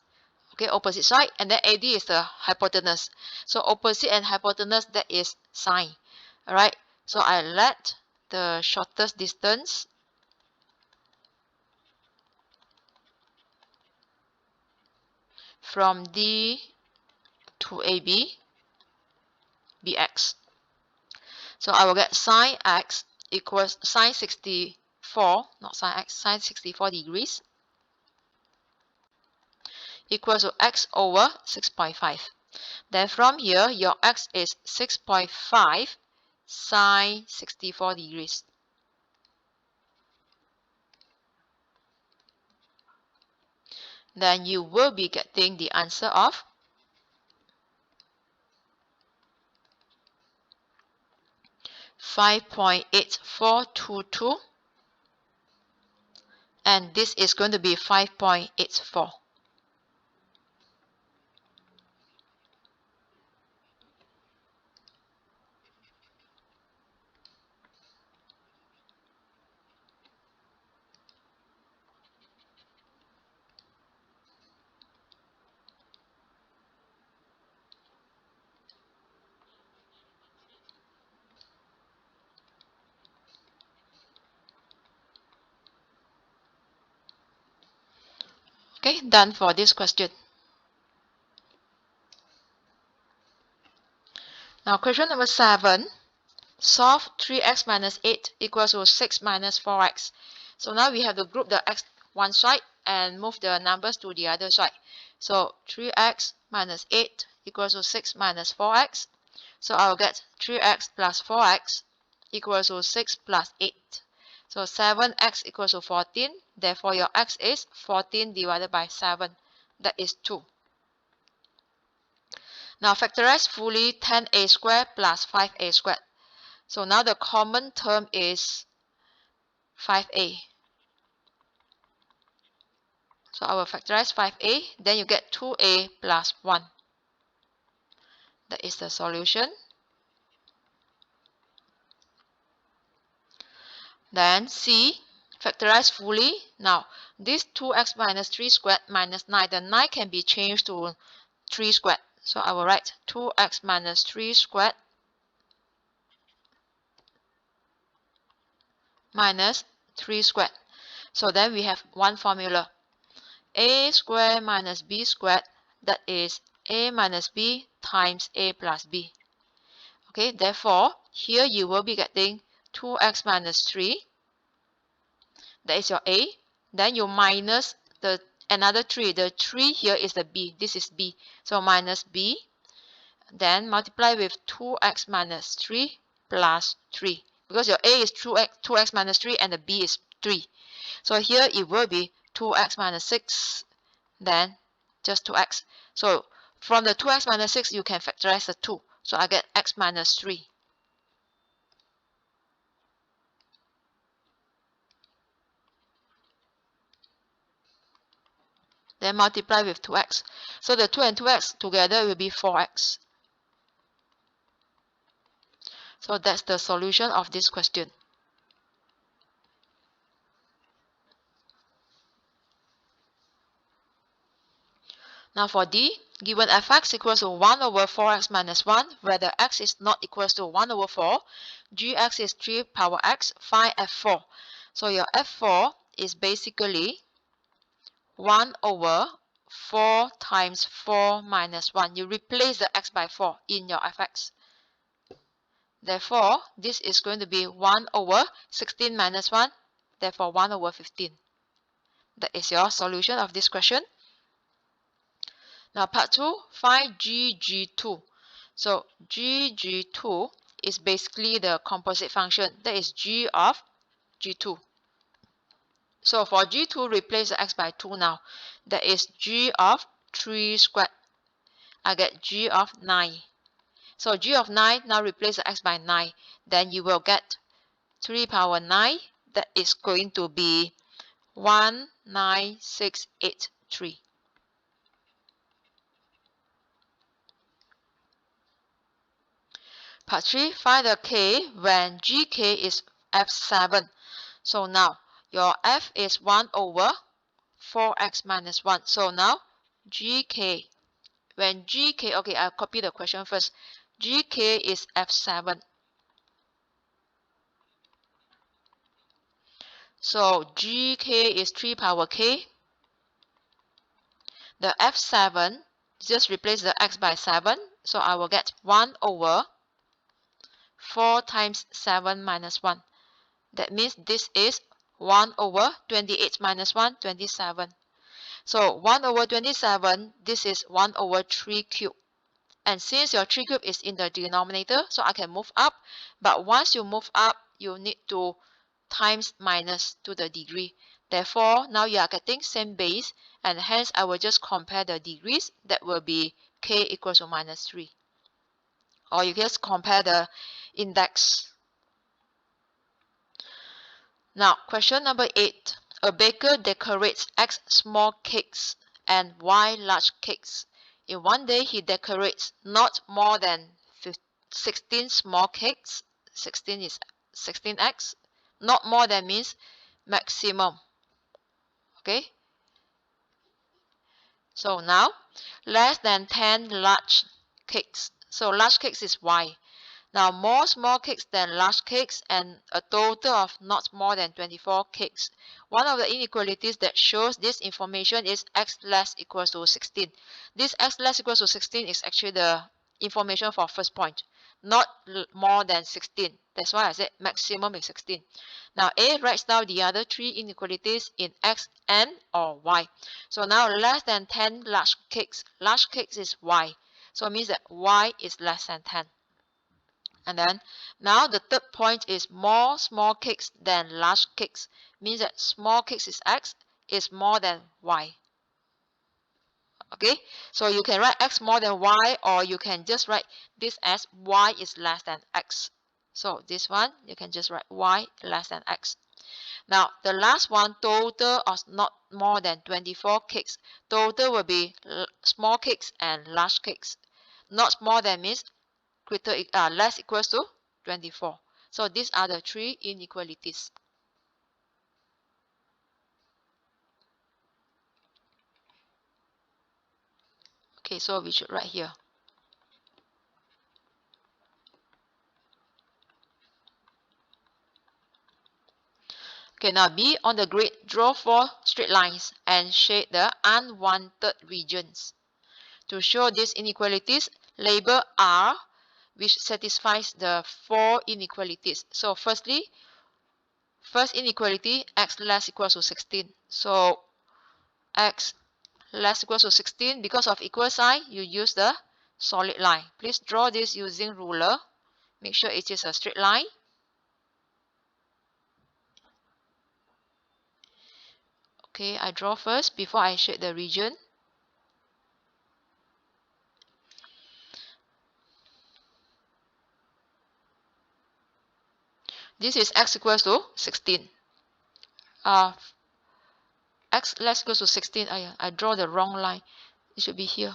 Okay, opposite side, and then AD is the hypotenuse. So opposite and hypotenuse, that is sine. Alright, so I let the shortest distance from D to AB be X. So I will get sine X equals sine 64, not sine X, sine 64 degrees equals to X over 6.5. Then from here, your X is 6.5 sine 64 degrees. Then you will be getting the answer of 5.8422, and this is going to be 5.84. Okay, done for this question. Now question number 7. Solve 3x minus 8 equals to 6 minus 4x. So now we have to group the x one side and move the numbers to the other side. So 3x minus 8 equals to 6 minus 4x. So I will get 3x plus 4x equals to 6 plus 8. So 7x equals to 14. Therefore, your x is 14 divided by 7. That is 2. Now factorize fully 10a squared plus 5a squared. So now the common term is 5a. So I will factorize 5a. Then you get 2a plus 1. That is the solution. Then C, factorize fully. Now, this 2x minus 3 squared minus 9, the 9 can be changed to 3 squared. So I will write 2x minus 3 squared minus 3 squared. So then we have one formula. A squared minus b squared, that is a minus b times a plus b. Okay, therefore, here you will be getting 2x minus 3. That is your A. Then you minus the another 3. The 3 here is the B. This is B. So minus B. Then multiply with 2x minus 3 plus 3. Because your A is 2x minus 3 and the B is 3. So here it will be 2x minus 6. Then just 2x. So from the 2x minus 6, you can factorize the 2. So I get x minus 3. Then multiply with 2x. So the 2 and 2x together will be 4x. So that's the solution of this question. Now for D, given fx equals to 1 over 4x minus 1, where the x is not equals to 1 over 4, gx is 3 power x, find f4. So your f4 is basically 1 over 4 times 4 minus 1. You replace the x by 4 in your fx. Therefore, this is going to be 1 over 16 minus 1. Therefore, 1 over 15. That is your solution of this question. Now, part 2, find GG2. So, GG2 is basically the composite function. That is G of G2. So, for G2, replace the x by 2 now. That is G of 3 squared. I get G of 9. So, G of 9, now replace the x by 9. Then you will get 3 power 9. That is going to be 19683. Part 3, find the k when gk is f7. So now, your f is 1 over 4x minus 1. So now, gk, when gk, okay, I'll copy the question first. gk is f7. So gk is 3 power k. The f7, just replace the x by 7. So I will get 1 over 4 times 7 minus 1. That means this is 1 over 28 minus 1, 27. So 1 over 27, this is 1 over 3 cube. And since your 3 cube is in the denominator, so I can move up. But once you move up, you need to times minus to the degree. Therefore, now you are getting same base, and hence I will just compare the degrees. That will be k equals to minus 3. Or you just compare the index. Now, question number 8. A baker decorates X small cakes and Y large cakes. In one day, he decorates not more than 16 small cakes. 16 is 16x. Not more than means maximum. Okay. So now, less than 10 large cakes. So large cakes is Y. Now, more small cakes than large cakes and a total of not more than 24 cakes. One of the inequalities that shows this information is x less equals to 16. This x less equals to 16 is actually the information for first point, not more than 16. That's why I said maximum is 16. Now, A writes down the other 3 inequalities in x and or y. So now, less than 10 large cakes. Large cakes is y. So it means that y is less than 10. And then now the third point is more small cakes than large cakes. Means that small cakes is x is more than y. Okay, so you can write x more than y, or you can just write this as y is less than x. So this one you can just write y less than x. Now the last one, total of not more than 24 cakes. Total will be small cakes and large cakes. Not more than means less equals to 24. So these are the 3 inequalities. Okay, so we should write here. Okay, now B, on the grid, draw 4 straight lines and shade the unwanted regions. To show these inequalities, label R, which satisfies the 4 inequalities. So firstly, first inequality, x less equals to 16. So x less equals to 16, because of equal sign, you use the solid line. Please draw this using ruler. Make sure it is a straight line. Okay, I draw first before I shade the region. This is x equals to 16. X less equals to 16. I draw the wrong line. It should be here.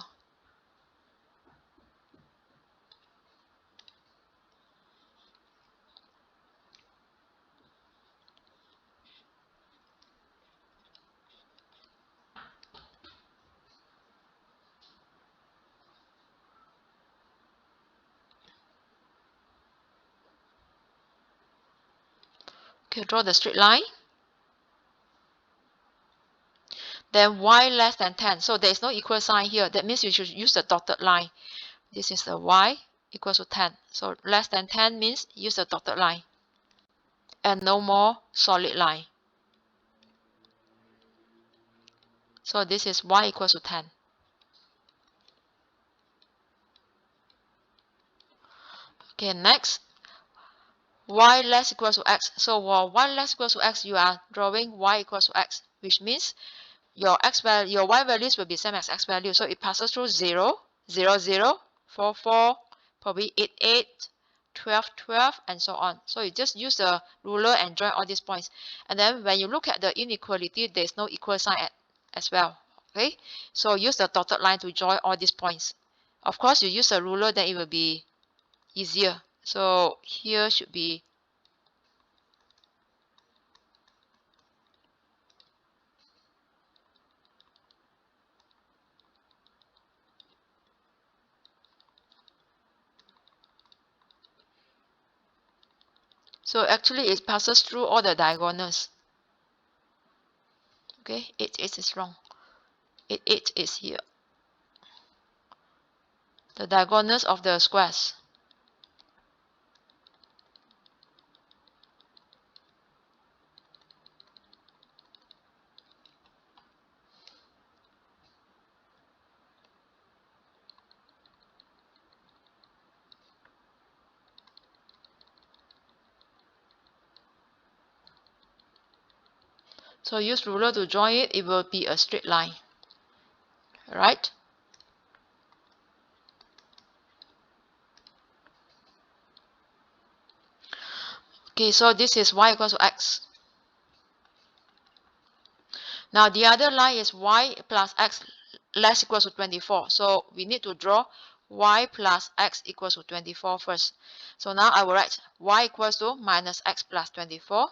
Okay, draw the straight line. Then y less than 10. So there is no equal sign here. That means you should use the dotted line. This is the y equals to 10. So less than 10 means use the dotted line and no more solid line. So this is y equals to 10. Okay, next, y less equals to x. So for y less equals to x, you are drawing y equals to x, which means your y values will be same as x value. So it passes through 0, 0, 0, 4, 4, probably 8, 8, 12, 12, and so on. So you just use the ruler and join all these points. And then when you look at the inequality, there is no equal sign as well. Okay, so use the dotted line to join all these points. Of course, you use a ruler, then it will be easier. So here should be so actually it passes through all the diagonals. Okay, 8, 8 is wrong. 8, 8 is here. The diagonals of the squares. So use ruler to join it, it will be a straight line. Right? Okay, so this is y equals to x. Now the other line is y plus x less equals to 24. So we need to draw y plus x equals to 24 first. So now I will write y equals to minus x plus 24.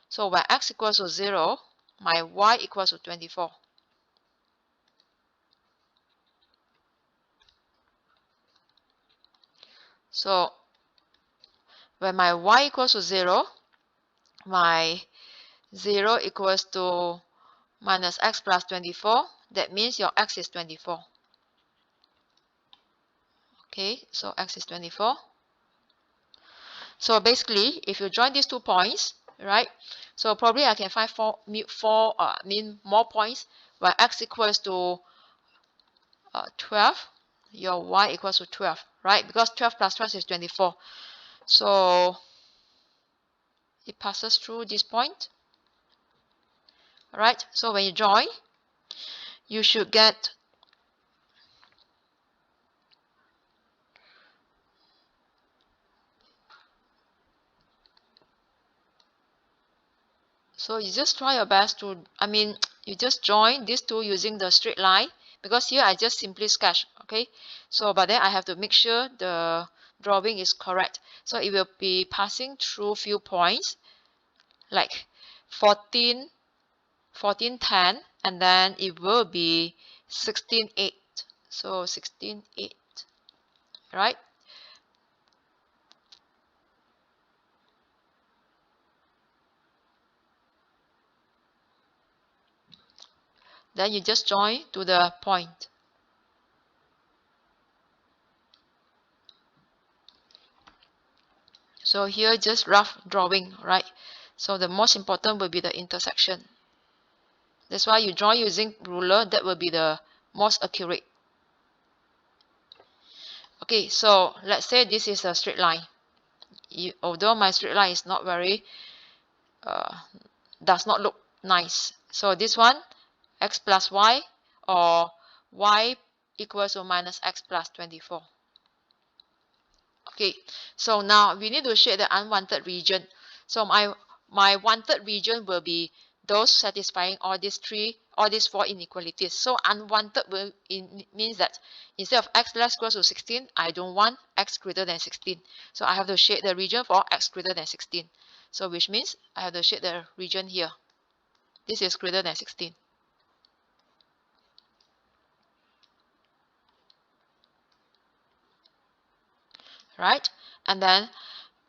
So when x equals to 0, my y equals to 24. So when my y equals to 0, my 0 equals to minus x plus 24. That means your x is 24. Okay, so x is 24. So basically, if you join these 2 points, right? So probably I can find more points where x equals to 12. Your y equals to 12, right? Because 12 plus 12 is 24. So it passes through this point. Alright, so when you join, you should get so you just try your best to, you just join these two using the straight line, because here I just simply sketch, okay? So, but then I have to make sure the drawing is correct. So it will be passing through few points, like 14, 14, 10, and then it will be 16, 8. So 16, 8, right? Then you just join to the point. So here just rough drawing, right? So the most important will be the intersection. That's why you join using ruler, that will be the most accurate. Okay, so let's say this is a straight line. Although my straight line is not very, does not look nice. So this one, x plus y, or y equals to minus x plus 24. Okay, so now we need to shade the unwanted region. So my wanted region will be those satisfying all these 4 inequalities. So unwanted means that instead of x less equals to 16, I don't want x greater than 16. So I have to shade the region for x greater than 16. So which means I have to shade the region here. This is greater than 16. Right? And then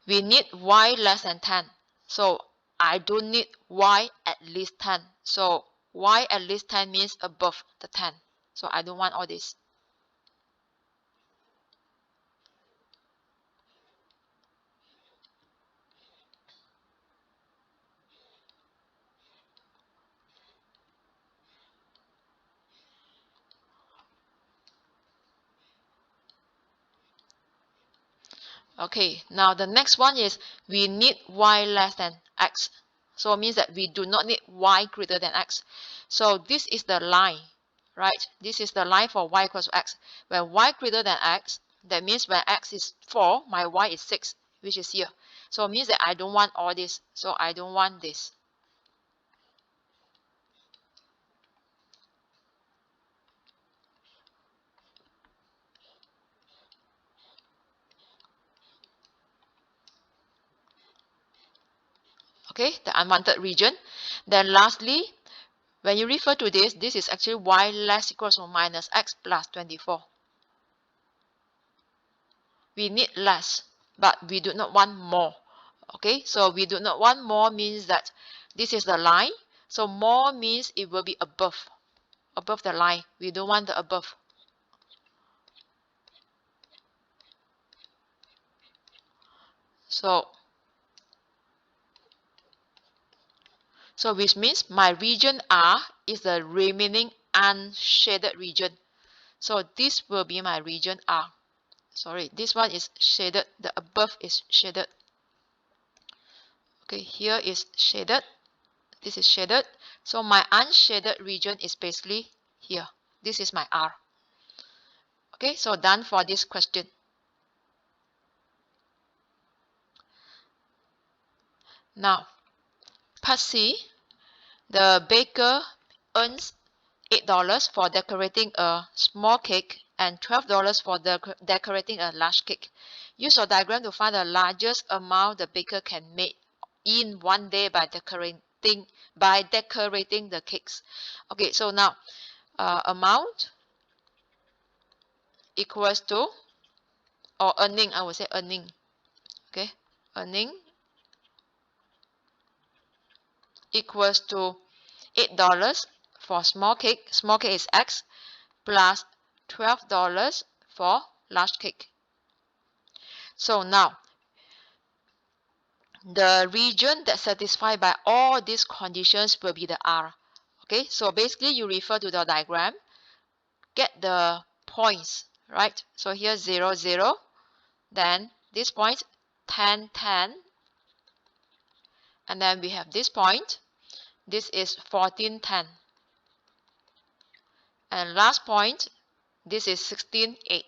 we need y less than 10. So I don't need y at least 10. So y at least 10 means above the 10. So I don't want all this. Okay, now the next one is we need y less than x. So it means that we do not need y greater than x. So this is the line, right? This is the line for y equals to x. When y greater than x, that means when x is 4, my y is 6, which is here. So it means that I don't want all this. So I don't want this. Okay, the unwanted region. Then lastly, when you refer to this, this is actually y less equals to minus x plus 24. We need less, but we do not want more. Okay, so we do not want more means that this is the line. So more means it will be above the line. We don't want the above. So which means my region R is the remaining unshaded region. So this will be my region R. Sorry, this one is shaded. The above is shaded. Okay, here is shaded. This is shaded. So my unshaded region is basically here. This is my R. Okay, so done for this question. Now, part C, the baker earns $8 for decorating a small cake and $12 for decorating a large cake. Use your diagram to find the largest amount the baker can make in one day by decorating the cakes. Okay, so now amount equals to, or earning, I would say earning. Okay, earning equals to $8 for small cake. Small cake is X plus $12 for large cake. So now the region that's satisfied by all these conditions will be the R. Okay, so basically you refer to the diagram, get the points, right? So here 0, 0, then this point 10, 10, and then we have this point. This is 14, 10. And last point, this is 16, 8.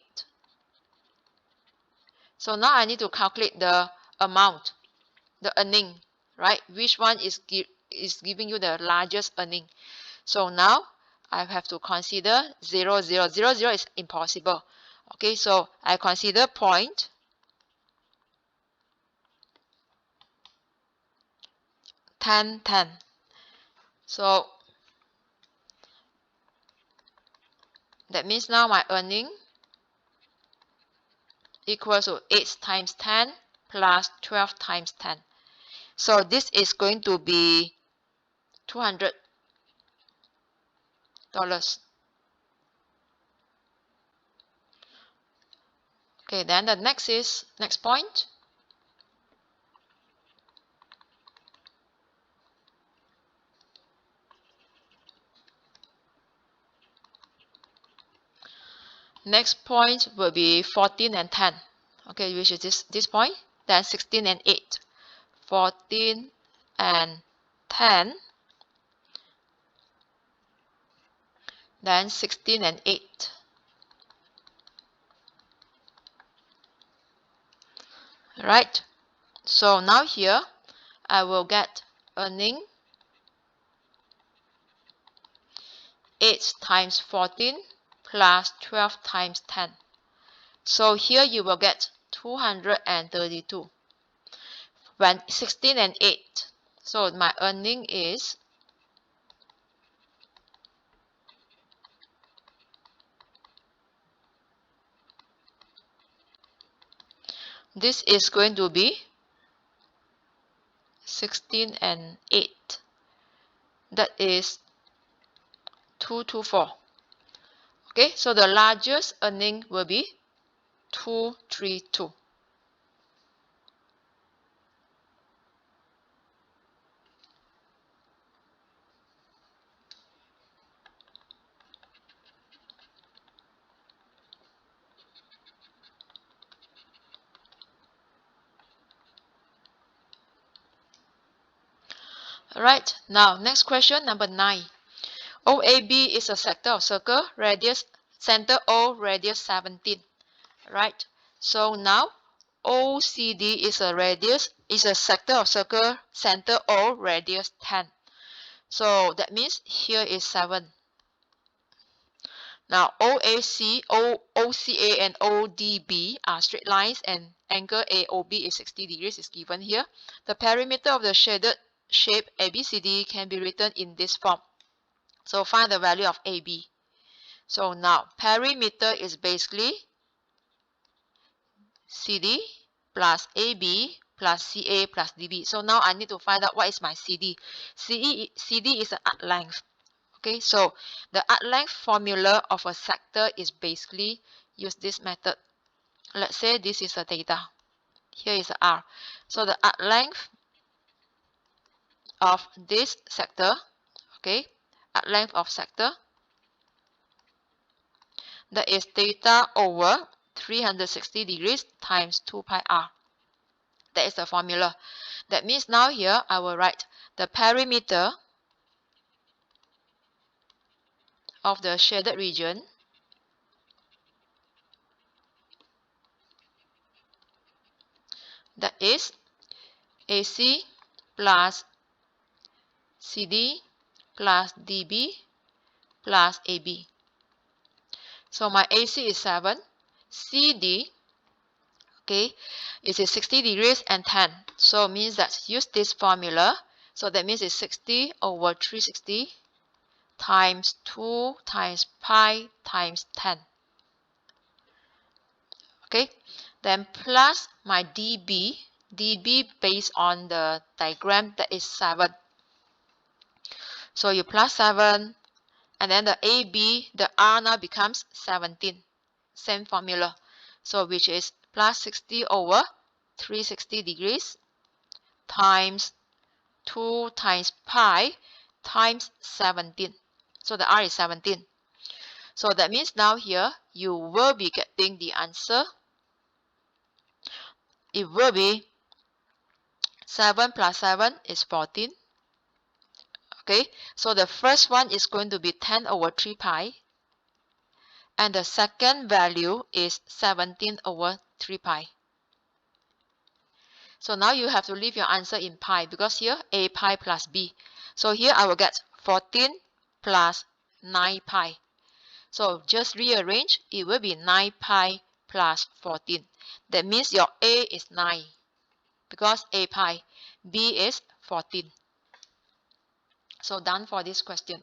So now I need to calculate the amount, the earning, right? Which one is giving you the largest earning? So now I have to consider 0, 0. 0, 0 is impossible. Okay, so I consider point 10, 10. So that means now my earning equals to 8 times 10 plus 12 times 10. So this is going to be $200. Okay, then the next point. Next point will be 14 and 10. Okay, which is this point. Then 16 and 8. 14 and 10. Then 16 and 8. Right. So now here I will get earning 8 times 14 plus 12 times 10. So here you will get 232. When 16 and 8. So my earning is this is going to be 16 and 8. That is 224. Okay, so the largest earning will be 232. Alright, now next question, number 9. OAB is a sector of circle, radius, center O, radius 17. Right, so now OCD is a sector of circle, center O, radius 10. So that means here is 7. Now OCA and ODB are straight lines, and angle AOB is 60 degrees is given here. The perimeter of the shaded shape ABCD can be written in this form. So find the value of AB. So now perimeter is basically CD plus AB plus CA plus DB. So now I need to find out what is my CD. CD is the arc length. Okay, so the arc length formula of a sector is basically use this method. Let's say this is a theta. Here is a R. So the arc length of this sector, okay, arc length of sector, that is theta over 360 degrees times 2 pi r. That is the formula. That means now here I will write the perimeter of the shaded region that is AC plus CD plus DB plus AB. So my AC is 7, CD, okay, is 60 degrees and 10. So means that use this formula. So that means it's 60 over 360 times 2 times pi times 10. Okay, then plus my dB based on the diagram, that is 7. So you plus 7, and then the AB, the R now becomes 17. Same formula. So which is plus 60 over 360 degrees times 2 times pi times 17. So the R is 17. So that means now here you will be getting the answer. It will be 7 plus 7 is 14. Okay, so the first one is going to be 10 over 3 pi. And the second value is 17 over 3 pi. So now you have to leave your answer in pi, because here a pi plus b. So here I will get 14 plus 9 pi. So just rearrange, it will be 9 pi plus 14. That means your A is 9, because A pi. B is 14. So done for this question.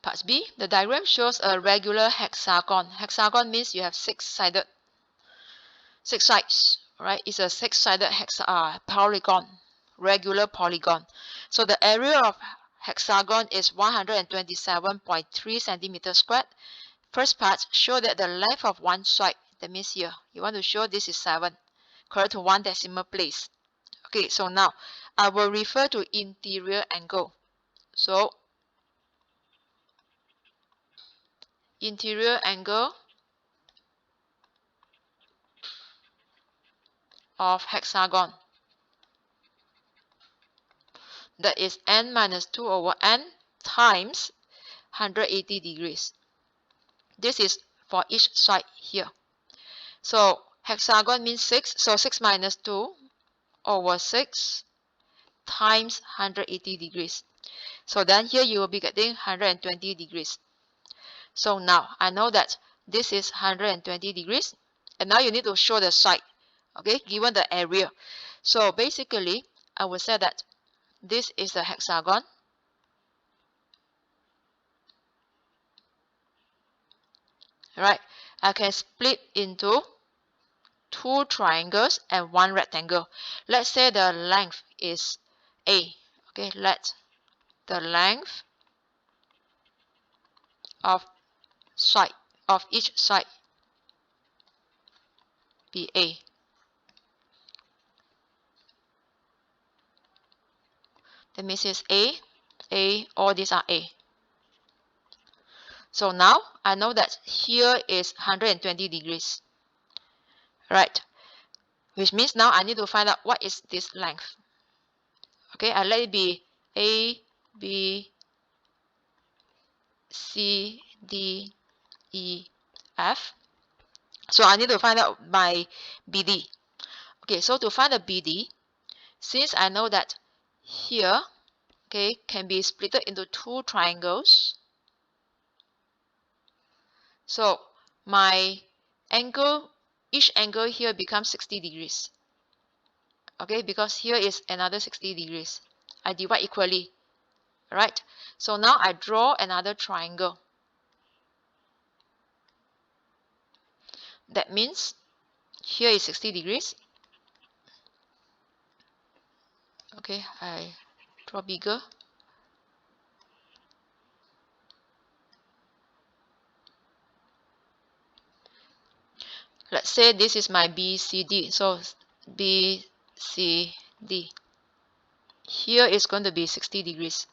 Part B, the diagram shows a regular hexagon. Hexagon means you have six sides, right? It's a six-sided polygon, regular polygon. So the area of hexagon is 127.3 centimeters squared. First part, show that the length of one side, that means here, you want to show this is 7, correct to 1 decimal place. Okay, so now I will refer to interior angle. So interior angle of hexagon, that is n minus 2 over n times 180 degrees. This is for each side here. So hexagon means 6, so 6 minus 2 over 6 times 180 degrees. So then here you will be getting 120 degrees. So now I know that this is 120 degrees, and now you need to show the side, okay, given the area. So basically I will say that this is the hexagon, right? I can split into 2 triangles and 1 rectangle. Let's say the length is A. Okay, let the length of each side be A. That means it's A, all these are A. So now I know that here is 120 degrees. right? Which means now I need to find out what is this length. Okay, I let it be A, B, C, D, E, F. So I need to find out my BD. Okay, so to find the BD, since I know that here, okay, can be split into two triangles, so my angle, each angle here becomes 60 degrees. Okay, because here is another 60 degrees. I divide equally, right? So now I draw another triangle. That means here is 60 degrees. Okay, I draw bigger. Let's say this is my BCD. So BCD. Here is going to be 60 degrees.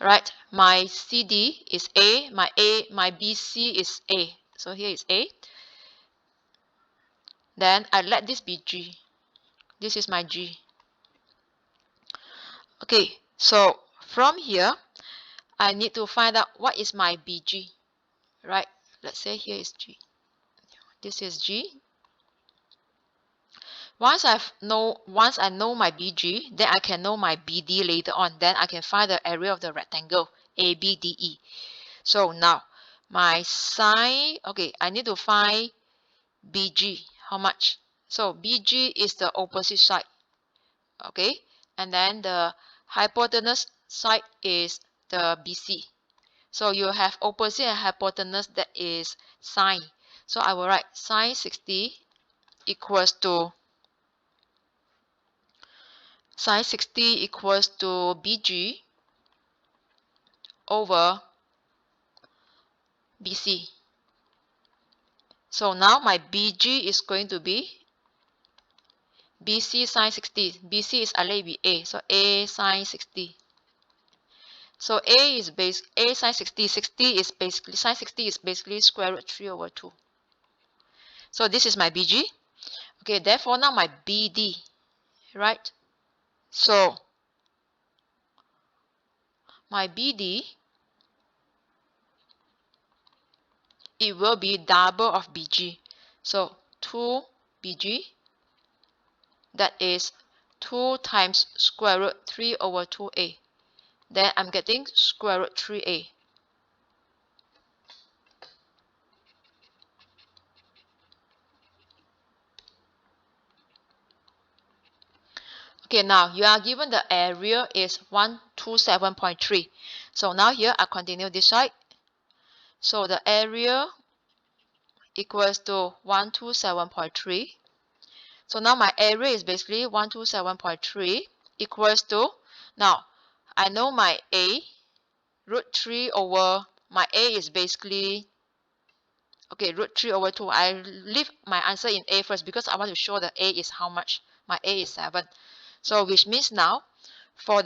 Right? My CD is A, my BC is A. So here is A. Then I let this be G. This is my G. Okay, so from here, I need to find out what is my BG. Right? Let's say here is G. This is G. Once I know my BG, then I can know my BD later on. Then I can find the area of the rectangle ABDE. So now my sine, okay, I need to find BG. How much? So BG is the opposite side. Okay, and then the hypotenuse side is the BC. So you have opposite and hypotenuse, that is sine. So I will write sine 60 equals to BG over BC. So now my BG is going to be BC sine 60. BC is already A, so A sine 60. So A sine 60. 60 is basically sine 60 is basically square root 3 over 2. So this is my BG. Okay, therefore now my BD, right? So my BD, it will be double of BG. So 2 BG, that is 2 times square root 3 over 2A. Then I'm getting square root 3A. Okay, now you are given the area is 127.3. So now here I continue this side. So the area equals to 127.3. So now my area is basically 127.3 equals to, now I know my A, root 3 over, my A is basically, okay, root 3 over 2. I leave my answer in A first because I want to show the A is how much. My A is 7. So which means now for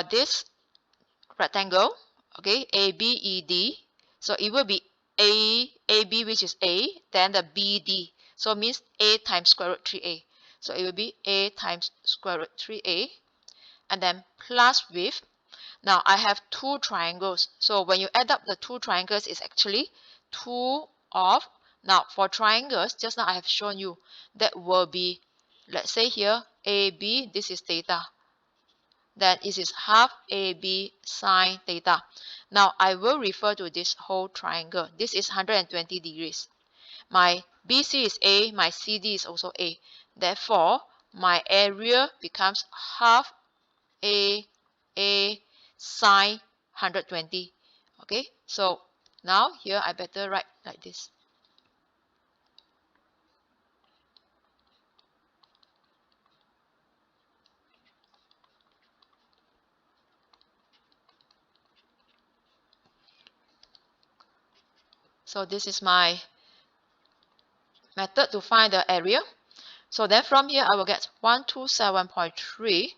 this rectangle, okay, ABED, so it will be AB, which is A, then the BD. So it means A times square root 3A. So it will be A times square root 3A, and then plus with, now I have two triangles. So when you add up the two triangles, it's actually 2 of, now for triangles, just now I have shown you, that will be, let's say here, AB, this is theta. Then it is half AB sine theta. Now I will refer to this whole triangle. This is 120 degrees. My BC is A, my CD is also A. Therefore, my area becomes half A sine 120. Okay, so now here I better write like this. So this is my method to find the area. So then from here I will get 127.3.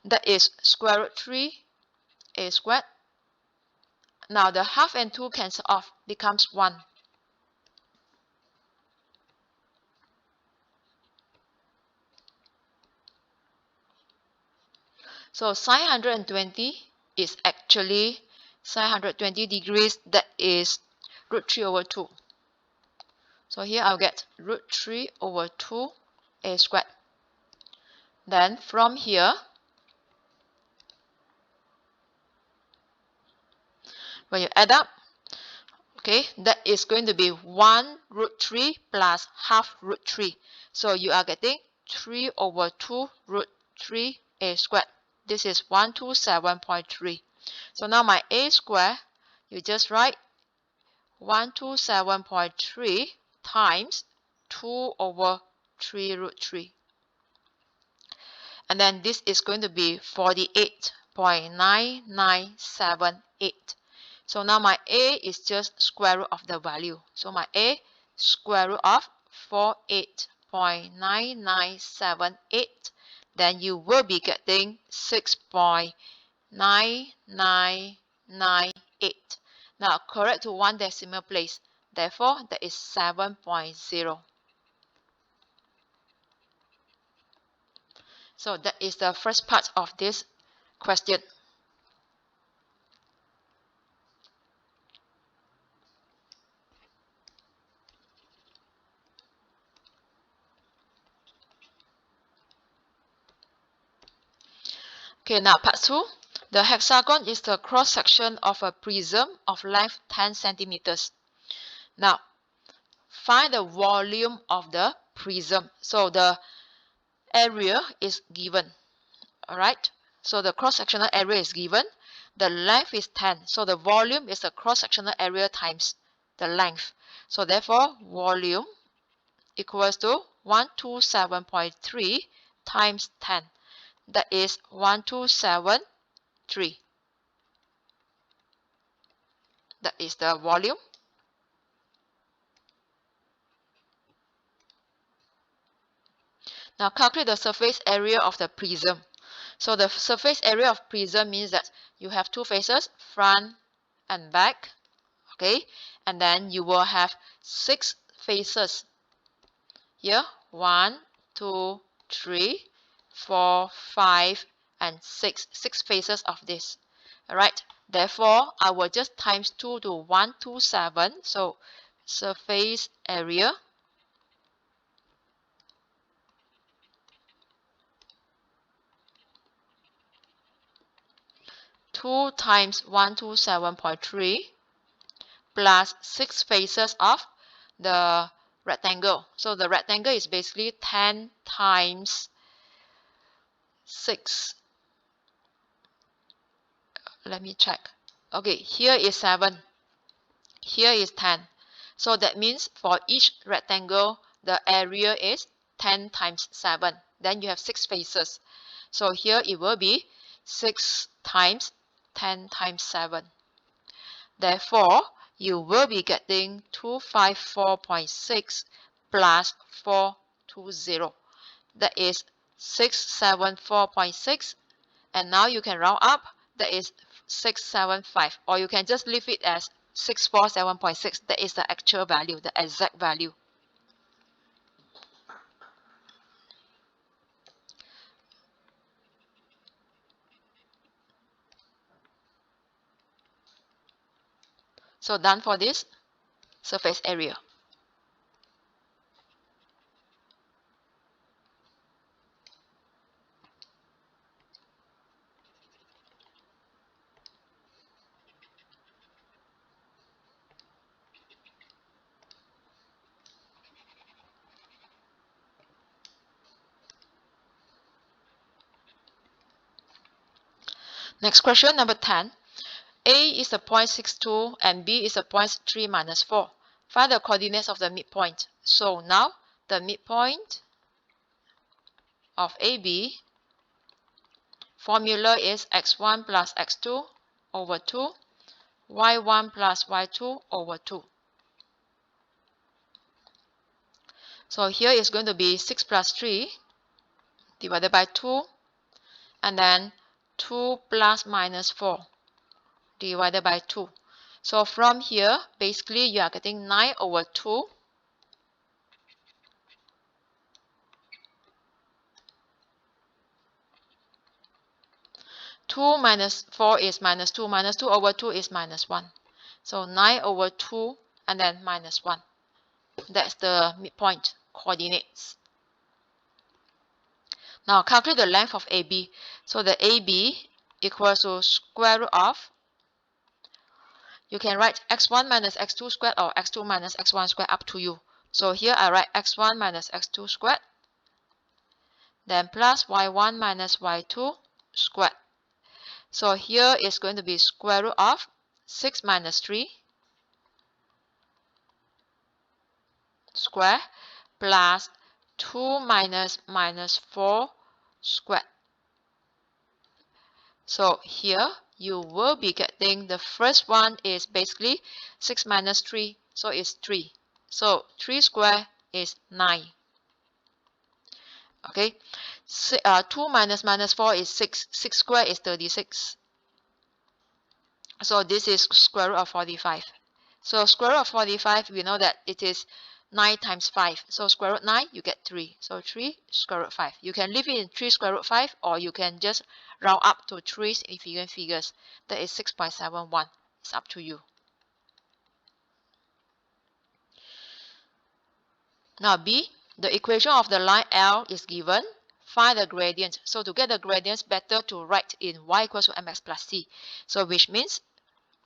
That is square root 3A squared. Now the half and 2 cancel off, becomes 1. So sine 120 is actually sine 120 degrees, that is root 3 over 2. So here I'll get root 3 over 2 a squared. Then from here, when you add up, okay, that is going to be 1 root 3 plus half root 3. So you are getting 3 over 2 root 3 a squared. This is 127.3. So now my a square, you just write 127.3 times 2 over 3 root 3. And then this is going to be 48.9978. So now my a is just square root of the value. So my a square root of 48.9978. Then you will be getting 6.9998. Now correct to one decimal place. Therefore, that is 7.0. So that is the first part of this question. Okay, now part 2. The hexagon is the cross-section of a prism of length 10 centimeters. Now, find the volume of the prism. So the area is given. Alright, so the cross-sectional area is given. The length is 10. So the volume is the cross-sectional area times the length. So therefore, volume equals to 127.3 times 10. That is 1273. That is the volume. Now calculate the surface area of the prism. So the surface area of prism means that you have two faces, front and back. Okay, and then you will have 6 faces. Here, 1, 2, 3, 4, 5, and 6. 6 faces of this. Alright, therefore, I will just times 2 to 127. So, surface area two times 127.3 plus 6 faces of the rectangle. So the rectangle is basically 10 times 6. Let me check. Okay, here is 7. Here is 10. So that means for each rectangle, the area is 10 times 7. Then you have 6 faces. So here it will be 6 times 10 times 7. Therefore, you will be getting 254.6 plus 420. That is 674.6. And now you can round up. That is 675. Or you can just leave it as 647.6. That is the actual value, the exact value. So done for this surface area. Next question, number 10. A is a point 62 and B is a point 3 minus 4. Find the coordinates of the midpoint. So now the midpoint of AB formula is x1 plus x2 over 2, y1 plus y2 over 2. So here is going to be 6 plus 3 divided by 2, and then 2 plus minus 4 divided by 2. So from here, basically you are getting 9 over 2 2 minus 4 is minus 2. Minus 2 over 2 is minus 1. So 9 over 2 and then minus 1. That's the midpoint coordinates. Now calculate the length of AB. So the AB equals to square root of, you can write x1 minus x2 squared or x2 minus x1 squared, up to you. So here I write x1 minus x2 squared, then plus y1 minus y2 squared. So here is going to be square root of 6 minus 3 square plus 2 minus minus 4 squared. So here you will be getting, the first one is basically 6 minus 3, so it's 3. So 3 square is 9. Okay, 2 minus minus 4 is 6. 6 square is 36. So this is square root of 45. So square root of 45, we know that it is 9 times 5. So square root 9, you get 3. So 3 square root 5. You can leave it in 3 square root 5, or you can just round up to 3 if you figures. That is 6.71. It's up to you. Now B, the equation of the line L is given. Find the gradient. So to get the gradients, better to write in y equals to mx plus c. So which means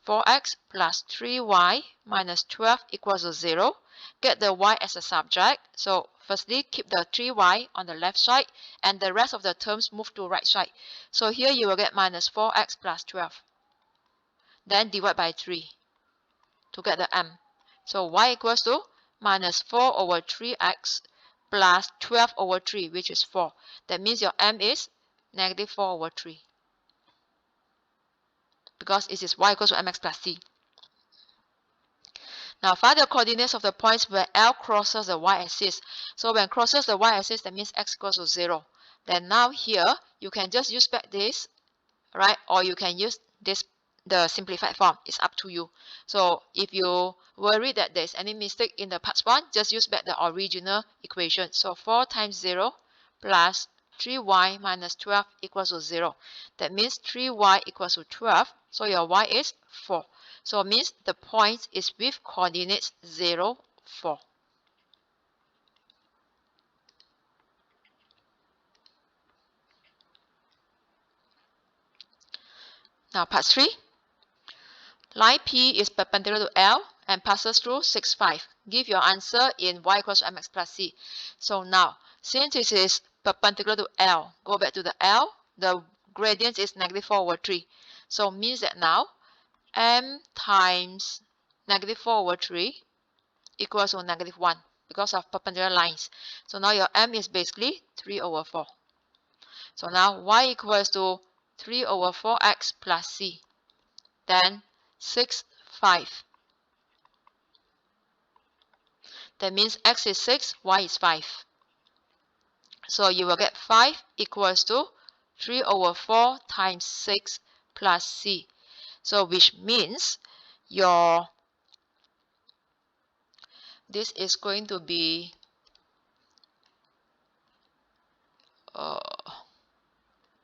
4x plus 3y minus 12 equals to 0. Get the y as a subject. So firstly, keep the 3y on the left side, and the rest of the terms move to right side. So here you will get minus 4x plus 12. Then divide by 3 to get the m. So y equals to minus 4 over 3x plus 12 over 3, which is 4. That means your m is negative 4 over 3. Because it is y equals to mx plus c. Now find the coordinates of the points where L crosses the y-axis. So when crosses the y-axis, that means x equals to 0. Then now here, you can just use back this, right? Or you can use this, the simplified form. It's up to you. So if you worry that there's any mistake in the part 1, just use back the original equation. So 4 times 0 plus 3y minus 12 equals to 0. That means 3y equals to 12. So your y is 4. So it means the point is with coordinates 0, 4. Now part 3. Line P is perpendicular to L and passes through 6, 5. Give your answer in y equals to mx plus c. So now, since it is perpendicular to L, go back to the L. The gradient is negative 4 over 3. So means that now, m times negative 4 over 3 equals to negative 1 because of perpendicular lines. So now your m is basically 3 over 4. So now y equals to 3 over 4x plus c. Then 6, 5. That means x is 6, y is 5. So you will get 5 equals to 3 over 4 times 6 plus c. So which means your, this is going to be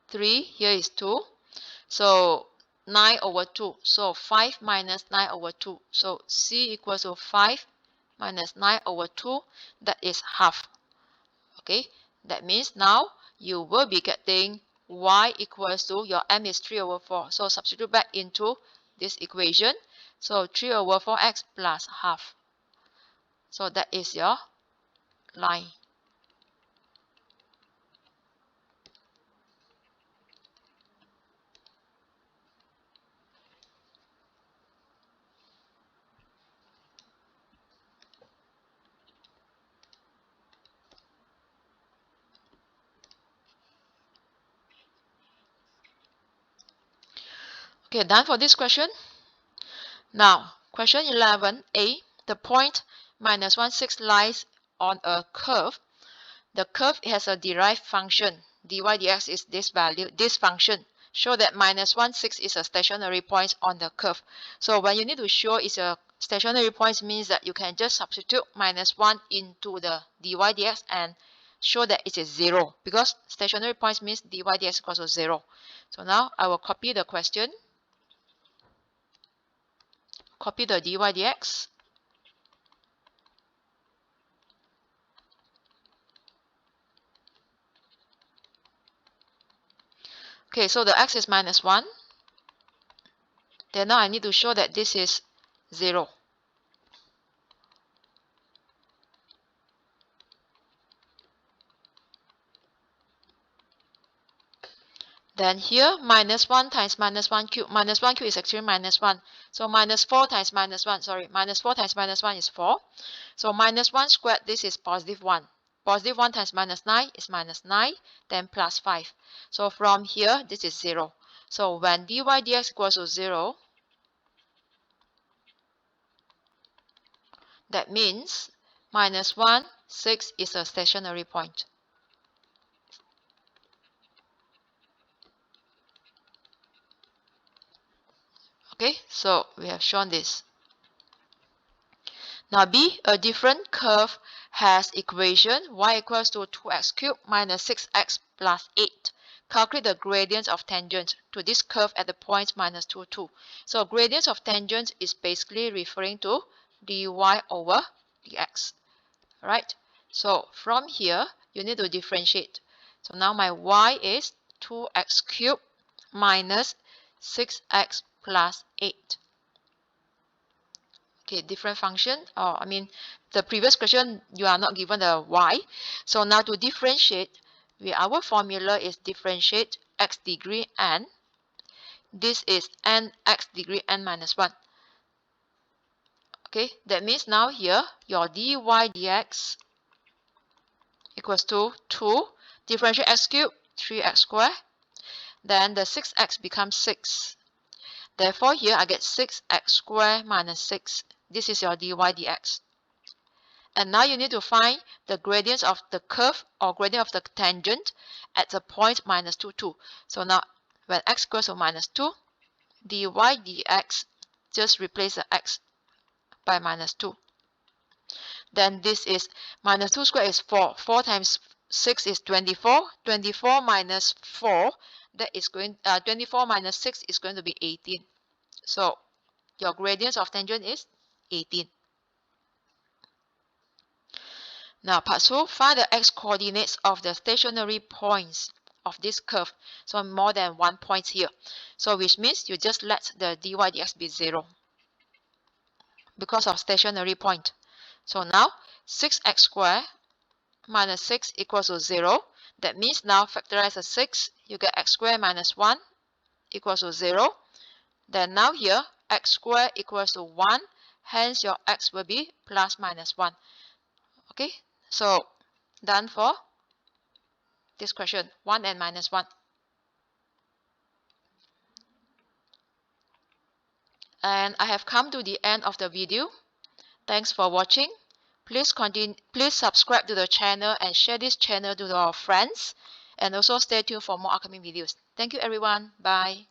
3, here is 2. So 9 over 2. So 5 minus 9 over 2. So c equals to 5 minus 9 over 2. That is half. Okay, that means now you will be getting y equals to, your m is 3 over 4. So substitute back into this equation. So 3 over 4x plus half. So that is your line. Okay, done for this question. Now, question 11a. The point minus 1, 6 lies on a curve. The curve has a derived function. dy dx is this value, this function. Show that minus 1, 6 is a stationary point on the curve. So when you need to show it's a stationary point, means that you can just substitute minus 1 into the dy dx and show that it is 0. Because stationary points means dy dx equals to 0. So now I will copy the question, copy the dy dx, okay, so the x is minus 1. Then now I need to show that this is 0. Then here, minus 1 times minus 1 cube. Minus 1 cube is actually minus 1. So minus 4 times minus 1, sorry, minus 4 times minus 1 is 4. So minus 1 squared, this is positive 1. Positive 1 times minus 9 is minus 9, then plus 5. So from here, this is 0. So when dy dx equals to 0, that means minus 1, 6 is a stationary point. Okay, so we have shown this. Now B, a different curve has equation y equals to 2x cubed minus 6x plus 8. Calculate the gradient of tangent to this curve at the point minus 2, 2. So gradient of tangent is basically referring to dy over dx. Alright, so from here, you need to differentiate. So now my y is 2x cubed minus 6x plus 8. Okay, different function, or I mean, the previous question, you are not given the y. So now to differentiate, our formula is differentiate x degree n. This is n x degree n minus 1. Okay, that means now here, your dy dx equals to 2. Differentiate x cubed, 3x squared. Then the 6x becomes 6. Therefore, here I get 6x squared minus 6. This is your dy dx. And now you need to find the gradient of the curve or gradient of the tangent at the point minus 2, 2. So now when x equals to minus 2, dy dx, just replace the x by minus 2. Then this is minus 2 squared is 4. 4 times 6 is 24. 24 minus 4, that is going 24 minus 6 is going to be 18. So your gradient of tangent is 18. Now part 2, find the x coordinates of the stationary points of this curve. So more than 1 point here. So which means you just let the dy dx be 0 because of stationary point. So now 6x squared minus 6 equals to 0. That means now factorize a 6, you get x squared minus 1 equals to 0. Then now here, x squared equals to 1. Hence your x will be plus minus 1. Okay, so done for this question, 1 and minus 1. And I have come to the end of the video. Thanks for watching. Please subscribe to the channel and share this channel to your friends. And also stay tuned for more upcoming videos. Thank you everyone. Bye.